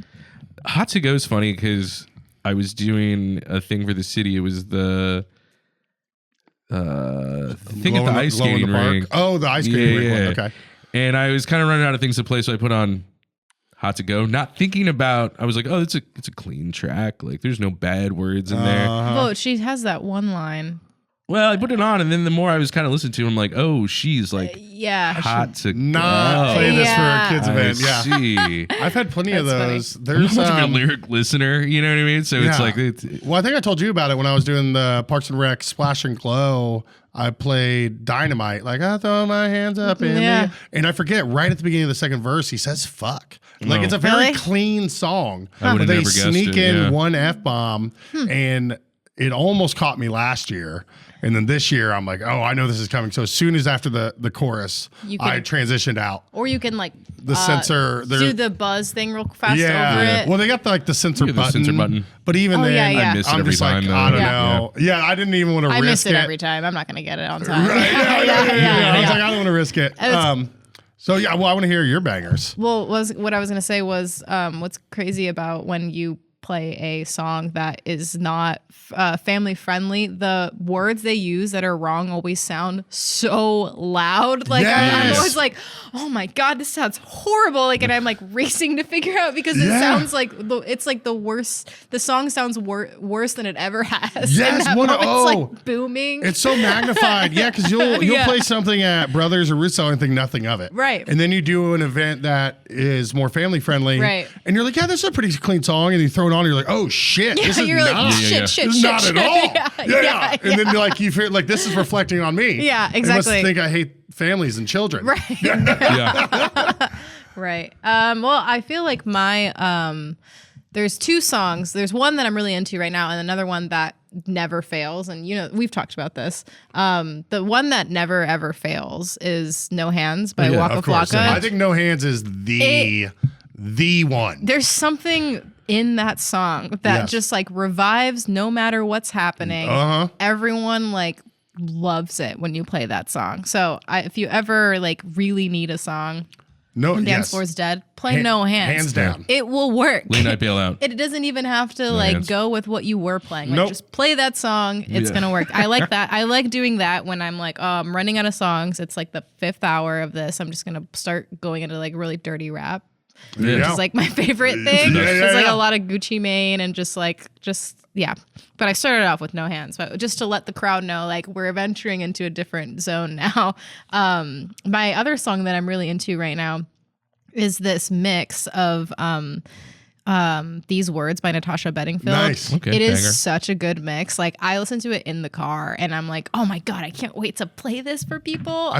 Hot to Go is funny because I was doing a thing for the city. It was the thing at the ice skating rink. Oh, the ice skating rink one. Okay. And I was kind of running out of things to play, so I put on Hot to Go, not thinking about. I was like, oh, it's a clean track. Like, there's no bad words in there. Well, she has that one line. Well, I put it on, and then the more I was kind of listening to, I'm like, oh, she's like Yeah. hot to Not go. play this for Yeah. a kids event. Yeah. See. I've had plenty of That's those. I'm There's not much of a lyric listener, you know what I mean? So it's Yeah. like, Well, I think I told you about it when I was doing the Parks and Rec Splash and Glow. I played Dynamite, like I throw my hands up in Yeah. the, and I forget right at the beginning of the second verse he says "fuck." Like Oh. it's a very Really? clean song, I would've but they never guessed sneak it, in yeah. one f-bomb, and it almost caught me last year. And then this year, I'm like, oh, I know this is coming. So as soon as after the chorus, You can- I transitioned out. Or you can like The censor, do the buzz thing real fast over yeah. it. Well, they got the censor Yeah, the button. censor button. But even Oh, then, yeah, yeah. I miss it I'm every just time. like, though. I don't Yeah. know. Yeah, I didn't even want to I risk miss it it. every time. I'm not going to get it on time. Right. Yeah, I was like, I don't want to risk it. was- So yeah, well, I want to hear your bangers. Well, what I was going to say was what's crazy about when you play a song that is not family friendly, the words they use that are wrong always sound so loud. Like I'm Yes. always like, oh my God, this sounds horrible. Like, and I'm like racing to figure out because it Yeah. sounds like it's like the worst. The song sounds worse than it ever has. Yes, and that one- moment's oh. like booming. It's so magnified, yeah, because you'll Yeah. play something at Brothers or Russo and think nothing of it, Right. And then you do an event that is more family friendly, Right. And you're like, yeah, this is a pretty clean song, and you throw it on, and you're like, oh shit, yeah, this is you're like not, shit, yeah. shit, this is shit, not shit. at all, Yeah, and then you're like, you feel like this is reflecting on me, Yeah, They must exactly. think I hate families and children, Right. Yeah. Right. Well, I feel like my there's two songs. There's one that I'm really into right now, and another one that never fails. And you know, we've talked about this. The one that never ever fails is "No Hands" by Yeah, Waka of course. Flocka. I think No Hands is the one. There's something in that song that Yes. just like revives no matter what's happening. Uh-huh. Everyone like loves it when you play that song. So if you ever like really need a song, No, Dance yes. Floor's Dead, play No Hands. Hands down. It will work. Late night bailout. It doesn't even have to hands. go with what you were playing. Like Nope. just play that song. It's Yeah. gonna work. I like that. I like doing that when I'm like, oh, I'm running out of songs. It's like the 5th hour of this. I'm just gonna start going into like really dirty rap. Yeah. Which is like my favorite thing. Yeah, It's like yeah. a lot of Gucci Mane and just yeah. But I started off with No Hands, but just to let the crowd know, like we're venturing into a different zone now. My other song that I'm really into right now is this mix of These Words by Natasha Bedingfield. Nice. Okay, It is banger. such a good mix. Like I listen to it in the car and I'm like, oh my God, I can't wait to play this for people.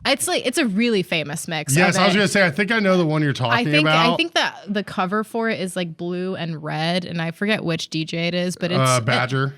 It's a really famous mix. Yes, of I was it. gonna say. I think I know the one you're talking about. I think that the cover for it is like blue and red, and I forget which DJ it is, but it's Badger.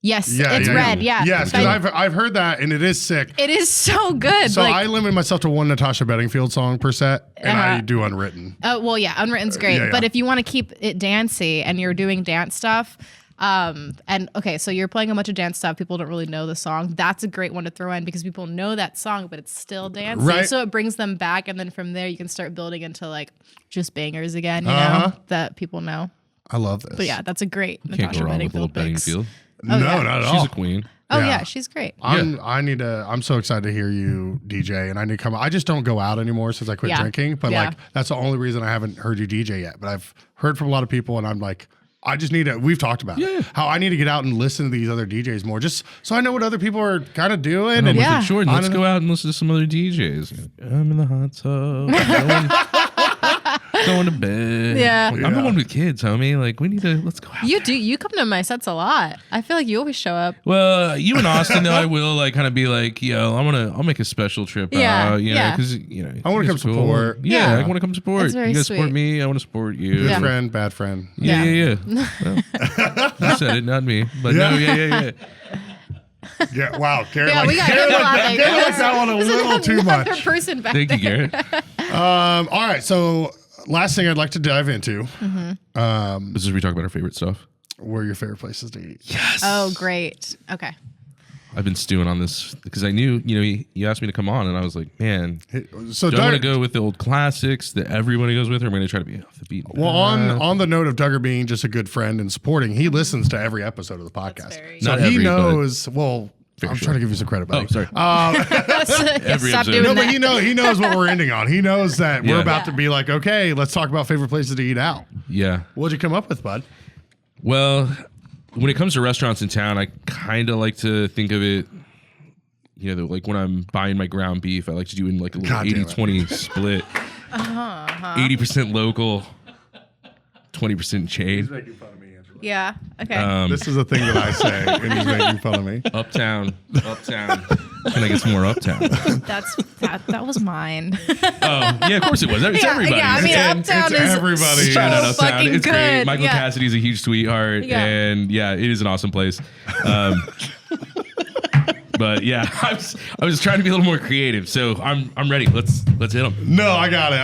yes, Yeah, it's yeah, red. Yeah, Yes, But because I've heard that and it is sick. it is so good. So like, I limit myself to one Natasha Bedingfield song per set, and I Uh-huh. do Unwritten. well, yeah, Unwritten's great, yeah, yeah. but if you want to keep it dancey and you're doing dance stuff. And okay, so you're playing a bunch of dance stuff. People don't really know the song. That's a great one to throw in because people know that song, but it's still dancey. Right. So it brings them back, and then from there you can start building into like just bangers again, you Uh-huh. know, that people know. I love this. But yeah, that's a great Can't Natasha go wrong with little Bedingfield mix. Bedingfield. no, yeah. not at She's all. a queen. Oh Yeah. yeah, she's great. I'm so excited to hear you DJ, and I need to come. I just don't go out anymore since I quit Yeah. drinking. But Yeah. like that's the only reason I haven't heard you DJ yet. But I've heard from a lot of people, and I'm like, I just need to. We've talked about it, how I need to get out and listen to these other DJs more, just so I know what other people are kind of doing. And I'm And Yeah. like, Jordan, let's I don't go out and listen to some other DJs. I'm in the hot tub. Going to bed. Yeah. I'm the one with kids, homie. Like, we need to, let's go out. You come to my sets a lot. I feel like you always show up. Well, you and Austin, though, I will like kind of be like, yo, I'll make a special trip Yeah, out, you know, yeah. because, you know, I wanna you come guys are cool. support. Yeah, Yeah. I want to come support. That's very You guys support sweet. me. I want to support you. good Yeah. friend, bad friend. Yeah, Yeah. yeah. Well, you said it, not me. But no, yeah. Yeah, wow, Garrett. Yeah, like, we got Garrett him like, laughing. Garrett likes that one a little too Another much. person back Thank you, there. Garrett. All right, so last thing I'd like to dive into. This is where we talk about our favorite stuff. Where are your favorite places to eat? Yes. Oh, great. Okay. I've been stewing on this because I knew, you asked me to come on, and I was like, man, So do I want to go with the old classics that everybody goes with, or am I going to try to be off the beat? Well, on the note of Dugger being just a good friend and supporting, he listens to every episode of the podcast. So Not he every, knows. Well, I'm trying to give you some credit, buddy. Oh, sorry. Every Stop episode. doing No, that. but he knows what we're ending on. He knows that we're Yeah. about to be like, okay, let's talk about favorite places to eat out. Yeah. What'd you come up with, bud? Well, when it comes to restaurants in town, I kind of like to think of it, like when I'm buying my ground beef, I like to do in like a little God damn it. 80-20 split. 80% local, 20% chain. Making fun of me, Andrew. Yeah. Okay. This is a thing that I say, and he's making fun of me. Uptown. Can I get some more Uptown? That was mine. Oh, yeah, of course it was. It's everybody's. Yeah, I mean, And Uptown it's is everybody. so shout out Uptown. fucking It's good. great. Michael Yeah. Cassidy's a huge sweetheart, Yeah. and yeah, it is an awesome place. But yeah, I was trying to be a little more creative, so I'm ready. Let's hit them. No, I got it.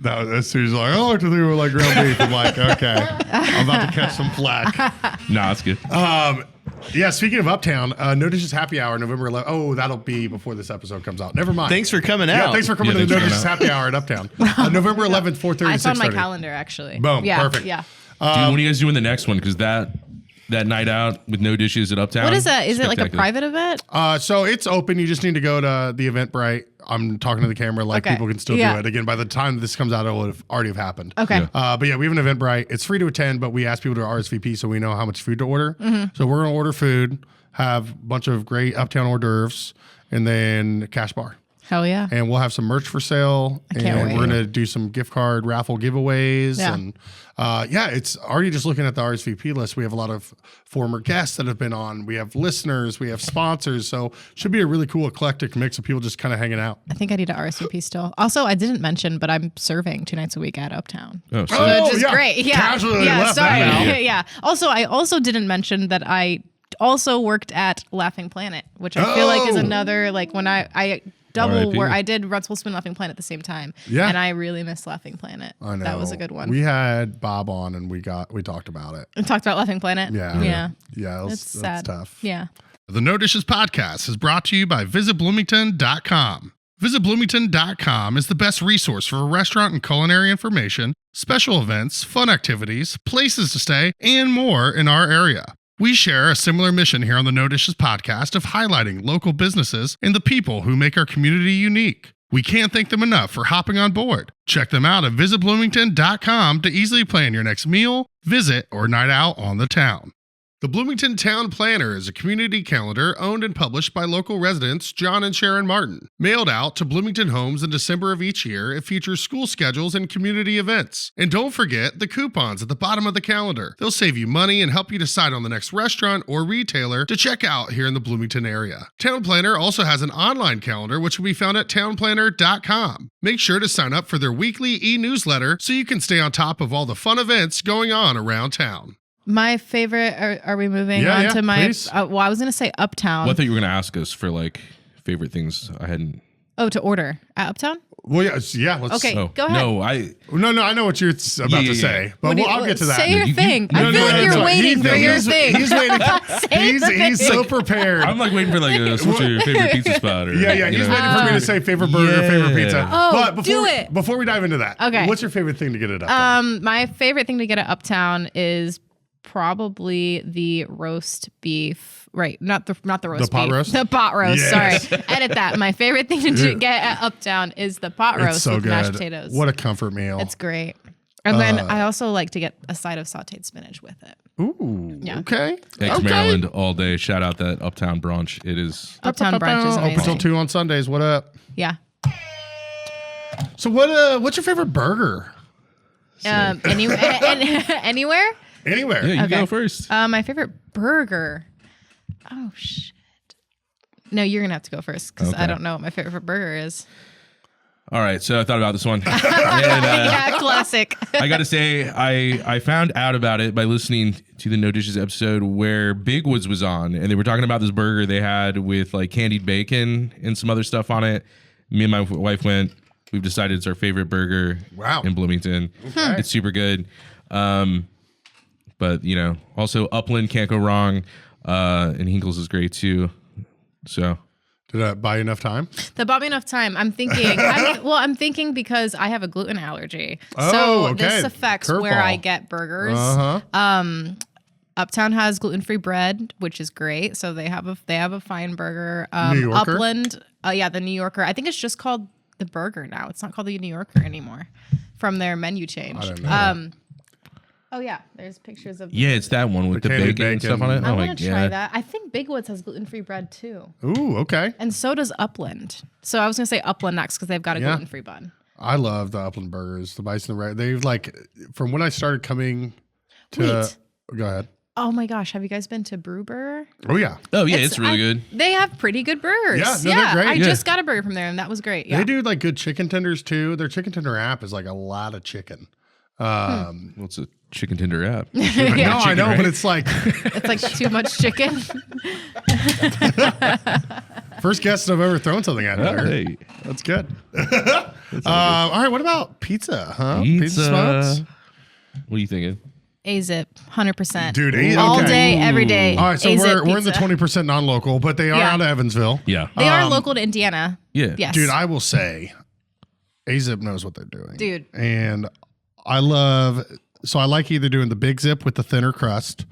As soon as like, I like to think of like ground beef. I'm like, okay, I'm about to catch some flack. Nah, it's good. Yeah, speaking of Uptown, No Dishes Happy Hour, November 11th. Oh, that'll be before this episode comes out. Never mind. Thanks for coming Yeah, out. thanks for coming Yeah, to the No thanks Dishes for Happy Hour at Uptown. November 11th, 4:30 I to saw on my 6:30. calendar actually. Boom, Yeah. perfect. Yeah. Dude, when are you guys doing the next one? Because that night out with No Dishes at Uptown. What is that? Is it like a spectacular. private event? So it's open. You just need to go to the Eventbrite. I'm talking to the camera like Okay. people can still Yeah. do it. Again, by the time this comes out, it will have already have happened. Okay. Yeah. But yeah, we have an Eventbrite. It's free to attend, but we ask people to RSVP so we know how much food to order. So we're going to order food, have a bunch of great Uptown hors d'oeuvres, and then cash bar. Hell yeah. And we'll have some merch for sale. can't And wait. we're going to do some gift card raffle giveaways. Yeah. And it's already just looking at the RSVP list. We have a lot of former guests that have been on. We have listeners. We have sponsors. So should be a really cool eclectic mix of people just kind of hanging out. I think I need to RSVP still. Also, I didn't mention, but I'm serving 2 nights a week at Uptown. Oh, so Oh, Which is yeah. great. Yeah. Casually yeah, left sorry. that out. Yeah. Also, I also didn't mention that I also worked at Laughing Planet, which I feel like is Oh. another, like when I double R.I.P. where I did Runcible Spin Laughing Planet at the same time. Yeah. And I really miss Laughing Planet. I know. That was a good one. We had Bob on and we talked about it. We talked about Laughing Planet. Yeah. Yeah. Yeah. It's That's sad. tough. Yeah. The No Dishes podcast is brought to you by VisitBloomington.com. VisitBloomington.com is the best resource for restaurant and culinary information, special events, fun activities, places to stay, and more in our area. We share a similar mission here on the No Dishes podcast of highlighting local businesses and the people who make our community unique. We can't thank them enough for hopping on board. Check them out at visitbloomington.com to easily plan your next meal, visit, or night out on the town. The Bloomington Town Planner is a community calendar owned and published by local residents John and Sharon Martin. Mailed out to Bloomington homes in December of each year, it features school schedules and community events. And don't forget the coupons at the bottom of the calendar. They'll save you money and help you decide on the next restaurant or retailer to check out here in the Bloomington area. Town Planner also has an online calendar which will be found at townplanner.com. Make sure to sign up for their weekly e-newsletter so you can stay on top of all the fun events going on around town. My favorite, are we moving Yeah, on yeah, to my, please. well, I was going to say Uptown. Well, I thought you were going to ask us for like favorite things I hadn't. Oh, to order at Uptown? Well, yeah, let's. Okay. Oh, Go ahead. no, No, I know what you're about Yeah. to say, but I'll get to that. Say your You- thing. no, I no, feel no, like it's you're like- waiting for your thing. He's waiting. Say the He's thing. so prepared. I'm like waiting for like what's your favorite pizza spot? Or, Yeah, you he's know. waiting for me to say favorite burger, favorite pizza. Oh, but before, do it. Before we dive into that, Okay. what's your favorite thing to get it up? My favorite thing to get at Uptown is probably the roast beef. Right, not the roast The pot beef. roast? The pot roast. Yes. Sorry, edit that. My favorite thing to get at Uptown is the pot roast It's so with good. mashed potatoes. What a comfort meal. It's great. And then I also like to get a side of sautéed spinach with it. Ooh, Yeah. okay. Ex Maryland all day. Shout out that Uptown brunch. It is. Uptown brunch is Open till amazing. 2 on Sundays. What up? Yeah. So what's your favorite burger? Anywhere? Anywhere. Yeah, you Okay. go first. My favorite burger. Oh shit. No, you're gonna have to go first because I Okay. don't know what my favorite burger is. All right, so I thought about this one. And, Yeah, classic. I got to say, I found out about it by listening to the No Dishes episode where Big Woods was on, and they were talking about this burger they had with like candied bacon and some other stuff on it. Me and my wife went, we've decided it's our favorite burger in Bloomington. Okay. It's super good. But, also Upland can't go wrong. And Hinkle's is great too. So. Did that buy you enough time? That bought me enough time. I'm thinking, I'm thinking because I have a gluten allergy. Oh, so okay. this affects Curveball. where I get burgers. Uptown has gluten-free bread, which is great. So they have a fine burger. New Yorker? Upland, the New Yorker. I think it's just called the Burger now. It's not called the New Yorker anymore from their menu change. I didn't know that. Oh yeah, there's pictures of. Yeah, it's that one with the candied bacon and stuff on it. I Oh, want to try that. I think Big Woods has gluten-free bread too. Ooh, okay. And so does Upland. So I was gonna say Upland next because they've got a gluten-free bun. I love the Upland burgers, the bison and they've from when I started coming to. Wait. Go ahead. Oh my gosh, have you guys been to Brew Burger? Oh yeah. Oh yeah, it's really good. They have pretty good burgers. Yeah, no, they're great. I Yeah. just got a burger from there and that was great. Yeah. They do good chicken tenders too. Their chicken tender app is a lot of chicken. Well, it's a chicken tender app. No, I know, right? but it's like It's too much chicken. first guest I've ever thrown something at her. Hey. That's good. All right, what about pizza? Huh? Pizza. Smokes? What are you thinking? A-Zip, 100%. Dude, all okay. day, every day. All right, so A-Zip we're in the pizza. 20% non-local, but they are Yeah. out of Evansville. Yeah. They are local to Indiana. Yeah. Yes. Dude, I will say, A-Zip knows what they're doing. Dude. And I like either doing the big zip with the thinner crust,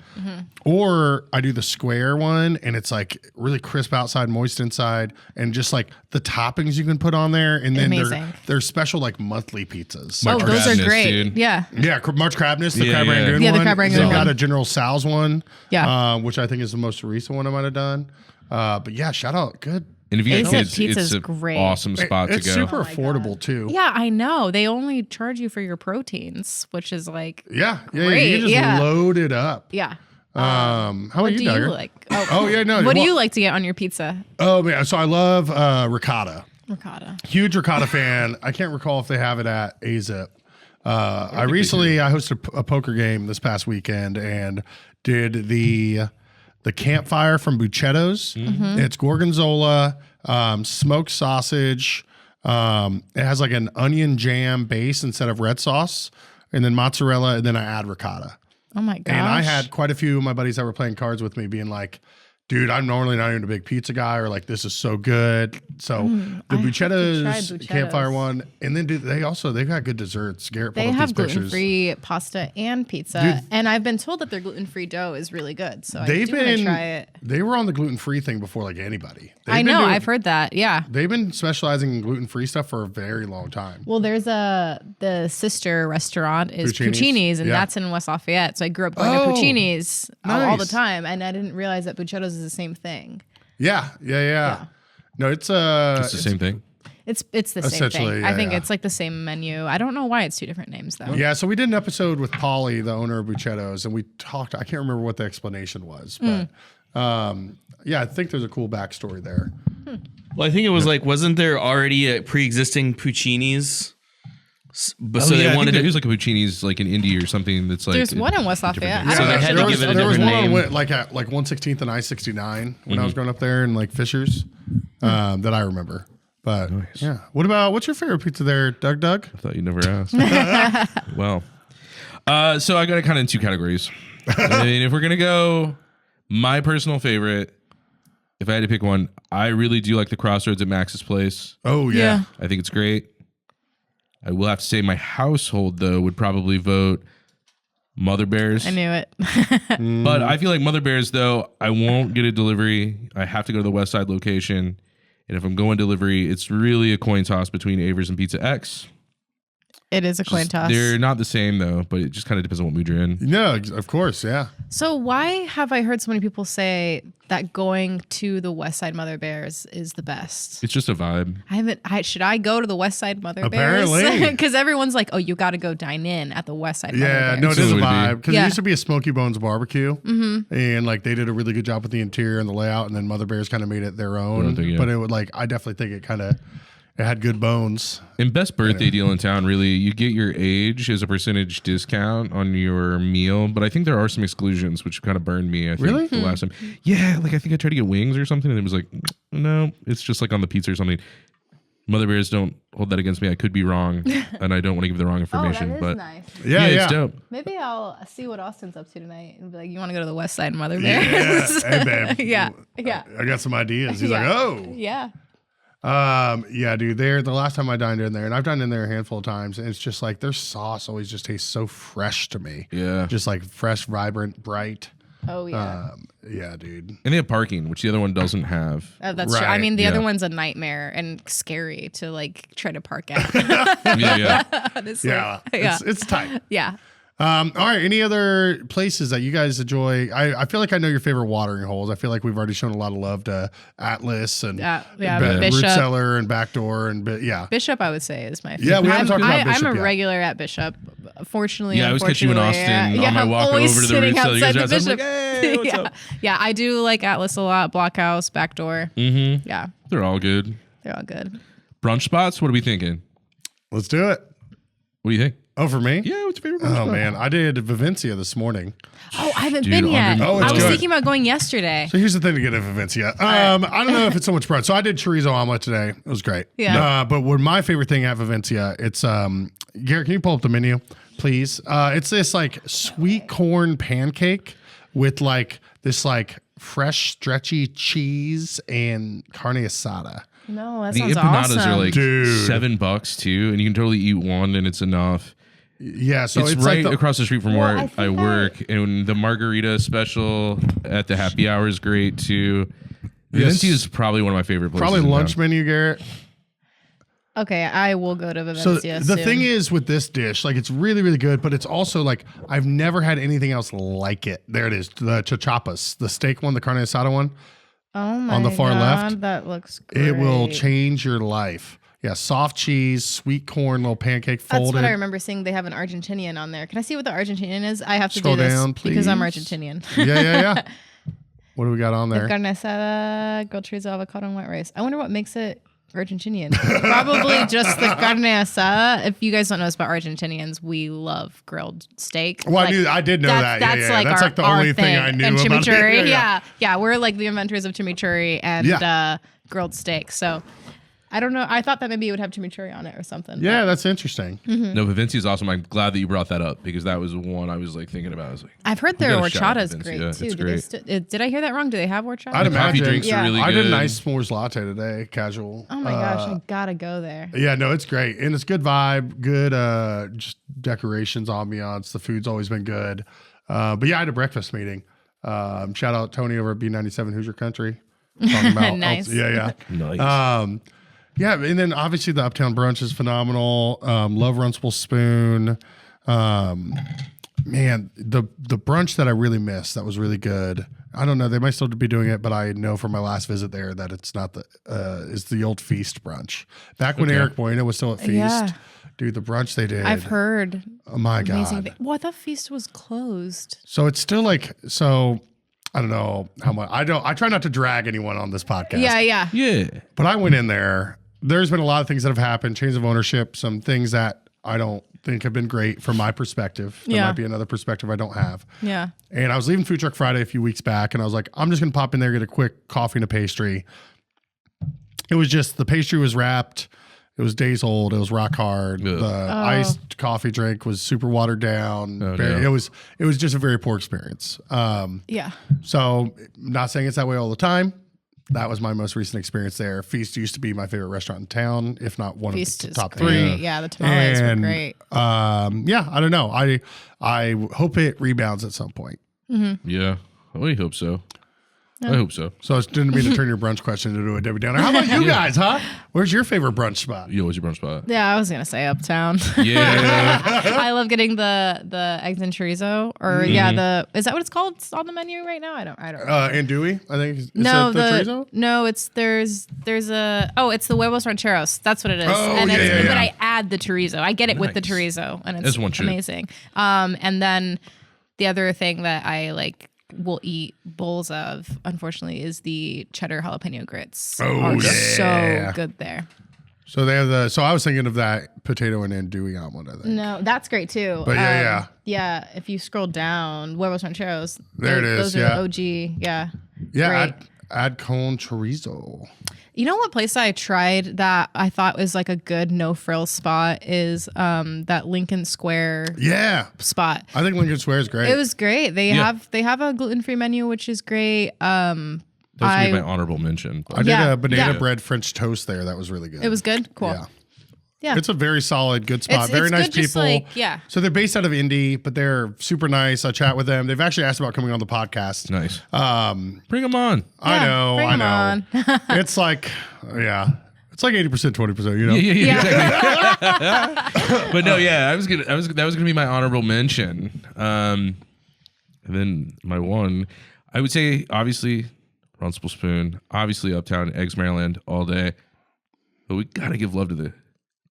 or I do the square one, and it's really crisp outside, moist inside, and just the toppings you can put on there. And then Amazing. they're special monthly pizzas. Oh, March those are Madness, great. dude. Yeah. Yeah, March Crabness, the Yeah, Crab yeah. Rangoon Yeah, the one. Crab Rangoon They've got one. a General Sal's one, Yeah. which I think is the most recent one I might have done. But yeah, shout out, good. And if you got A-Zip kids, pizza's it's an great. awesome spot to It's go. super affordable too. Yeah, I know. They only charge you for your proteins, which is Yeah, Great, you can just yeah. load it up. yeah. How about What you, do you Dugger? like? Oh yeah, no. What do well- you like to get on your pizza? Oh man, so I love ricotta. Ricotta. Huge ricotta fan. I can't recall if they have it at A-Zip. I hosted a poker game this past weekend and did the campfire from Bucchetto's. It's gorgonzola, smoked sausage. It has an onion jam base instead of red sauce, and then mozzarella, and then I add ricotta. Oh my gosh. And I had quite a few of my buddies that were playing cards with me being like, dude, I'm normally not even a big pizza guy, or this is so good. So the I have to try Bucchetto's Bucchetto's. campfire one, and then they've got good desserts. Garrett They pulled up have these pictures. gluten-free pasta and pizza, Dude. and I've been told that their gluten-free dough is really good. So I They've do want to been try it. They were on the gluten-free thing before anybody. I know. I've heard that. Yeah. They've been specializing in gluten-free stuff for a very long time. Well, there's the sister restaurant is Puccini's? Puccini's, and Yeah. that's in West Lafayette. So I grew up going Oh, to Puccini's all the nice. time, and I didn't realize that Bucchetto's is the same thing. Yeah. No, it's It's the same thing. It's the same Essentially, thing. I think yeah. it's the same menu. I don't know why it's two different names though. Yeah, so we did an episode with Polly, the owner of Bucchetto's, and we talked. I can't remember what the explanation was, but yeah, I think there's a cool backstory there. Well, I think it was wasn't there already a pre-existing Puccini's? But so I they think wanted there's to. a Puccini's in Indy or something that's There's one in West Lafayette. name. So they had to there give was, it a there was different one name. on, at 116th and I-69 when I was growing up there in Fishers that I remember. But yeah, what's your favorite pizza there, Doug? I thought you never asked. Well, so I got it kind of in two categories. I mean, if we're gonna go, my personal favorite, if I had to pick one, I really do like the Crossroads at Max's Place. Oh yeah. I think it's great. I will have to say my household though would probably vote Mother Bears. I knew it. But I feel like Mother Bears though, I won't get a delivery. I have to go to the West Side location. And if I'm going delivery, it's really a coin toss between Avers and Pizza X. It is a coin toss. They're not the same though, but it just kind of depends on what mood you're in. No, of course, yeah. So why have I heard so many people say that going to the West Side Mother Bears is the best? It's just a vibe. Should I go to the West Side Mother Apparently. Bears? Because everyone's like, oh, you got to go dine in at the West Side Mother Yeah, Bears. no, it is a Absolutely. vibe because Yeah. it used to be a Smoky Bones barbecue, and they did a really good job with the interior and the layout, and then Mother Bears kind of made it their own. own thing, yeah. But it would I definitely think it had good bones. And best birthday deal in town, really, you get your age as a percentage discount on your meal. But I think there are some exclusions, which kind of burned me. I think Really? the last time. Yeah, I think I tried to get wings or something, and it was like, no, it's just on the pizza or something. Mother bears don't hold that against me. I could be wrong, and I don't want to give the wrong information. but nice. Yeah, it's dope. Maybe I'll see what Austin's up to tonight and be like, you want to go to the West Side Mother Bears? Hey, babe. yeah. I got some ideas. He's like, Yeah. oh. Yeah. Yeah, dude. The last time I dined in there, and I've dined in there a handful of times, and it's just like their sauce always just tastes so fresh to me. Yeah. Just like fresh, vibrant, bright. Oh, yeah. Yeah, dude. And they have parking, which the other one doesn't have. That's true. I Right, mean, the yeah. other one's a nightmare and scary to like try to park at. Yeah. Honestly. Yeah, Yeah. it's tight. Yeah. All right. Any other places that you guys enjoy? I feel like I know your favorite watering holes. I feel like we've already shown a lot of love to Atlas and Root Bishop. Cellar and Backdoor and yeah. Bishop, I would say, is my favorite. Yeah, we haven't talked about Bishop I'm a yet. regular at Bishop. Fortunately, Yeah, I always catch you in unfortunately, Austin on my I'm walk always over to the sitting Root Cellar. You guys outside are the outside. I'm Bishop. like, hey, what's yeah. up? Yeah, I do like Atlas a lot. Blockhouse, Backdoor. Mm-hmm. Yeah, They're all good. they're all good. Brunch spots? What are we thinking? Let's do it. What do you think? Oh, for me? Yeah, what's your favorite brunch Oh spot? man, I did Vivencia this morning. Oh, I haven't Dude, been yet. Oh, it's I was good. thinking about going yesterday. So here's the thing to get at Vivencia. I don't know if it's so much brunch. So I did chorizo omelet today. It was great. Yeah. But what my favorite thing at Vivencia, it's Garrett, can you pull up the menu, please? It's this like sweet corn pancake with like this like fresh stretchy cheese and carne asada. No, that The sounds empanadas awesome. are like Dude. $7 too, and you can totally eat one and it's enough. Yeah, so it's it's right like the, across the street from Well, where I I think work, and the margarita special at the happy hour is great too. Vivencia is probably one of my favorite places. probably in lunch town. menu, Garrett. Okay, I will go to So Vivencia the soon. thing is with this dish, like it's really, really good, but it's also like I've never had anything else like it. There it is, the chachapas, the steak one, the carne asada one. oh my on the far God, left, that looks great. It will change your life. Yeah, soft cheese, sweet corn, little pancake That's folded. what I remember seeing. They have an Argentinian on there. Can I see what the Argentinian is? I have to Scroll do this down, because I'm please. Argentinian. Yeah. What do we got on there? Carne asada, grilled chorizo, avocado, and white rice. I wonder what makes it Argentinian. Probably just the carne asada. If you guys don't know us about Argentinians, we love grilled steak. Well, I did know that. That's yeah. like That's our, like the our only thing I knew and about chimichurri. it. Yeah, we're like the inventors of chimichurri and grilled steak. So I don't know. I thought that maybe it would have chimichurri on it or something. Yeah, that's interesting. No, Vivencia is awesome. I'm glad that you brought that up because that was one I was like thinking about. I was like, I've heard their gotta shout out horchata is Vivencia. great It's too. great. Did I hear that wrong? Do they have horchata? I'd the coffee imagine. drinks Yeah. are really I good. did a nice s'mores latte today, casual. Oh my gosh, I gotta go there. Yeah, no, it's great. And it's good vibe, good just decorations, ambiance. The food's always been good. But yeah, I had a breakfast meeting. Shout out Tony over at B97 Hoosier Country. Talking about Nice. Yeah. Nice. Yeah, and then obviously the Uptown Brunch is phenomenal. Love Runcible Spoon. Man, the brunch that I really missed that was really good. I don't know, they might still be doing it, but I know from my last visit there that it's not the is the old Feast brunch. Back when Okay. Eric Bueno was still at Feast, Yeah. dude, the brunch they did. I've heard Oh my amazing. god! Well, I thought Feast was closed. So it's still like so. I don't know how much. I try not to drag anyone on this podcast. Yeah. Yeah. But I went in there. There's been a lot of things that have happened, change of ownership, some things that I don't think have been great from my perspective. There Yeah. might be another perspective I don't have. Yeah. And I was leaving Food Truck Friday a few weeks back, and I was like, I'm just going to pop in there, get a quick coffee and a pastry. It was just, the pastry was wrapped. It was days old. It was rock hard. Ugh. The iced coffee drink was super watered down. Oh, Very- no. It was just a very poor experience. Yeah. So not saying it's that way all the time. That was my most recent experience there. Feast used to be my favorite restaurant in town, if not one Feast of is the top great. three. Yeah, the tamales were And, great. Yeah, I don't know. I hope it rebounds at some point. Yeah. I hope so. I hope so. So it didn't mean to turn your brunch question into a Debbie Downer. How about you guys, huh? Where's your favorite brunch spot? Yo, what's your brunch spot? Yeah, I was gonna say Uptown. Yeah. I love getting the eggs and chorizo, or is that what it's called? It's on the menu right now. I don't. Andouille, I think. Is No, it the chorizo? no, it's there's a it's the huevos rancheros. That's what it is. Oh, and yeah, it's, yeah, but yeah. I add the chorizo. I get it with the Nice. chorizo, and it's As one should. amazing. And then the other thing that I like will eat bowls of, unfortunately, is the cheddar jalapeno grits. Oh, Are yeah. so good there. So they have so I was thinking of that potato and andouille omelet, I think. No, that's great too. But yeah. Yeah, if you scroll down, huevos rancheros. There it is, Those are yeah. the OG. Yeah. Yeah, Great. add con chorizo. You know what place I tried that I thought was like a good no frills spot is that Lincoln Square spot. I think Lincoln Square is great. It was great. They have a gluten-free menu, which is great. That's gonna be my honorable mention. I did a banana bread French toast there. That was really good. It was good. Cool. Yeah. It's a very solid, good spot. Very nice good, people. Yeah. So they're based out of Indy, but they're super nice. I chat with them. They've actually asked about coming on the podcast. Nice. Bring them on. I know. bring 'em on. It's like, it's like 80%, 20%. You know. Yeah. Exactly. But no, that was gonna be my honorable mention. And then my one, I would say obviously Runcible Spoon, obviously Uptown, Eggs, Maryland, all day. But we gotta give love to the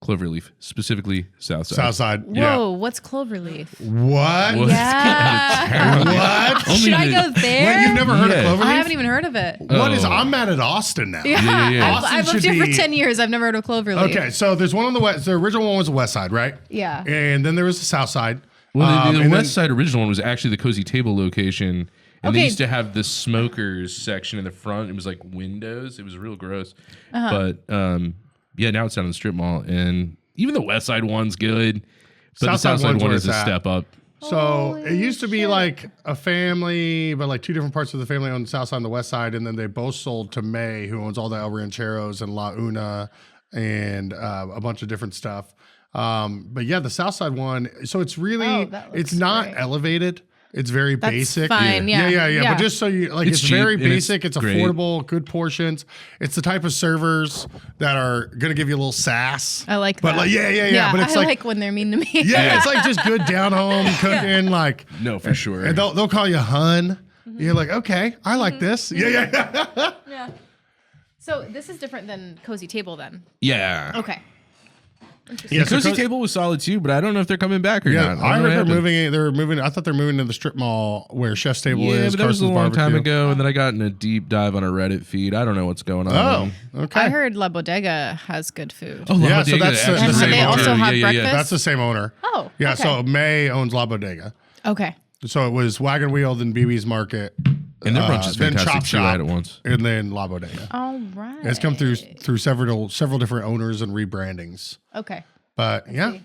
Cloverleaf, specifically Southside. Southside. Whoa, what's Cloverleaf? What? Yeah. What? Should I go there? Wait, you've never heard of Cloverleaf? I haven't even heard of it. What is? I'm mad at Austin now. Yeah. Austin I've lived should here for be- 10 years. I've never heard of Cloverleaf. Okay, so there's one on the west. The original one was the west side, right? Yeah. And then there was the south side. Well, the and West Side original one was actually the Cozy Table location. And they Okay. used to have the smokers section in the front. It was like windows. It was real gross. But now it's down in the strip mall. And even the West Side one's good. But the South Side one's one where is a it's at. step up. So it used to be like a family, but like two different parts of the family on the south side and the west side. And then they both sold to May, who owns all the El Rancheros and La Una and a bunch of different stuff. But yeah, the south side one. So it's really, that looks it's not great. elevated. It's very That's basic. fine, yeah. But just so you like, It's it's cheap very and it's basic. It's great. affordable, good portions. It's the type of servers that are gonna give you a little sass. I like But that. like, yeah. But it's I like, like when they're mean to me. yeah, it's like just good down home cooking. Like, No, for sure. and they'll call you hun. Mm-hmm. You're like, okay, I like this. Yeah. Yeah. So this is different than Cozy Table then. Yeah. Okay. Yeah, so Cozy Co- Table was solid too, but I don't know if they're coming back or Yeah, not. I don't know heard what they're happened. moving. They're moving. I thought they're moving to the strip mall where Chef's Table Yeah, is. but that was a Carson's long time Barbecue. ago, and then I got in a deep dive on a Reddit feed. I don't know what's going on. Oh, okay. I heard La Bodega has good food. Oh, Yeah, La so Bodega, that's the- actually, And the they same also owner. have breakfast? That's the same owner. Oh, Yeah, okay. so May owns La Bodega. Okay. So it was Wagon Wheel, then BB's Market, And their brunch is then fantastic Chop too. I had Shop, it once. and then La Bodega. All right. It's come through several different owners and rebrandings. Okay. But yeah.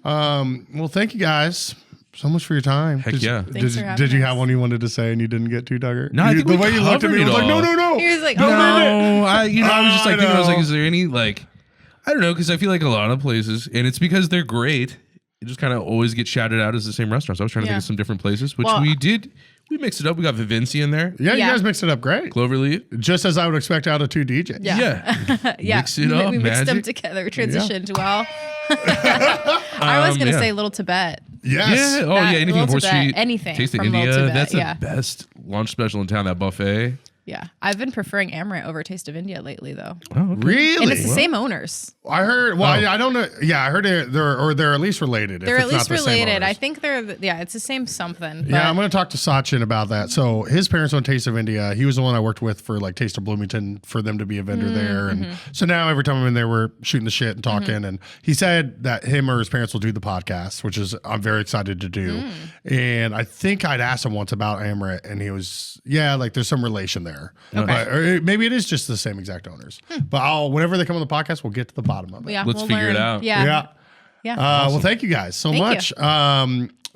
Well, thank you guys so much for your time. Heck yeah. Thanks for having Did you us. have one you wanted to say and you didn't get to, Dugger? No, I think the we way you looked at me covered was it like, no, all. no, no. He was like, Don't oh, read it. No, I was just like thinking, I was like, know. is there any like, I don't know, because I feel like a lot of places, and it's because they're great. It just kind of always get shouted out as the same restaurants. I was trying to think Yeah. of some different places, which Well, we did. We mixed it up. We got Vivinci in there. Yeah, Yeah. you guys mixed it up great. Cloverleaf. Just as I would expect out of two DJs. Yeah. Yeah. Mix it up, We mixed them magic. together, transitioned well. I was going to say Little Tibet. Yes. Yeah. Oh, That yeah. Anything Little Horse Tibet, Street. anything Taste of from Little India. Tibet, That's the yeah. best lunch special in town. That buffet. Yeah. I've been preferring Amaret over Taste of India lately, though. Oh, okay. Really? And it's the same owners. I heard. Well, I don't know. Yeah, I heard they're at least related. if They're it's at not least the same related. owners. I think it's the same something. But Yeah, I'm going to talk to Sachin about that. So his parents own Taste of India. He was the one I worked with for like Taste of Bloomington for them to be a vendor there. And so now every time I'm in there, we're shooting the shit and talking. And he said that him or his parents will do the podcast, which is I'm very excited to do. And I think I'd asked him once about Amaret, and he was, yeah, like there's some relation there. But, or maybe it is just the same exact owners. But whenever they come on the podcast, we'll get to the bottom of it. yeah, Let's we'll figure it learn. out. Yeah. Yeah. Yeah. Well, thank you guys so Thank much.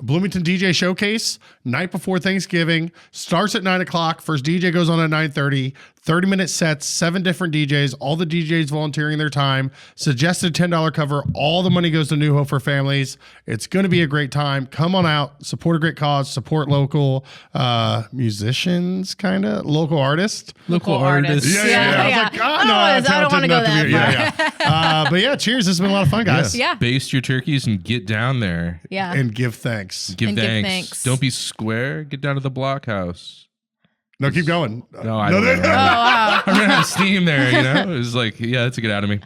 Bloomington DJ Showcase, night before Thanksgiving, starts at 9 o'clock. First DJ goes on at 9:30. 30-minute sets, 7 different DJs, all the DJs volunteering their time. Suggested $10 cover. All the money goes to New Hope for Families. It's going to be a great time. Come on out, support a great cause, support local musicians, kind of local artists. Local artists. Yeah. I was like, oh, no, I don't want to go that far. Yeah. But yeah, cheers. This has been a lot of fun, guys. Yeah. Baste your turkeys and get down there. Yeah. And give thanks. Give And give thanks. thanks. Don't be square. Get down to the Blockhouse. No, keep going. No, I don't know. Oh, wow. I'm running out of steam there, you know? It was like, yeah, that's a get out of me.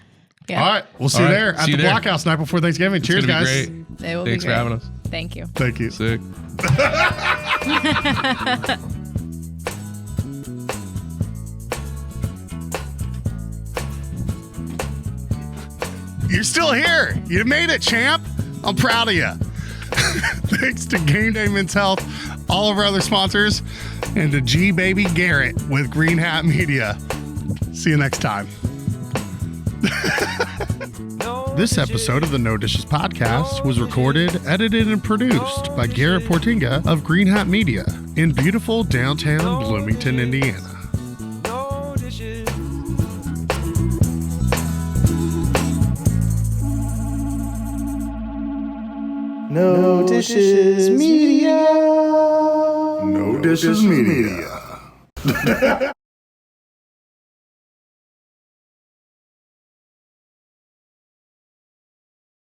Yeah. All right. We'll see you All right, there at see you the there. Blockhouse night before Thanksgiving. Cheers, It's gonna guys. be great. They will Thanks be for great. having us. Thank you. Thank you. Sick. You're still here. You made it, champ. I'm proud of you. Thanks to Gameday Men's Health, all of our other sponsors, and to G Baby Garrett with Green Hat Media. See you next time. This episode of the No Dishes podcast was recorded, edited, and produced by Garrett Portinga of Green Hat Media in beautiful downtown Bloomington, Indiana. No dishes. No Dishes Media. No Dishes Media.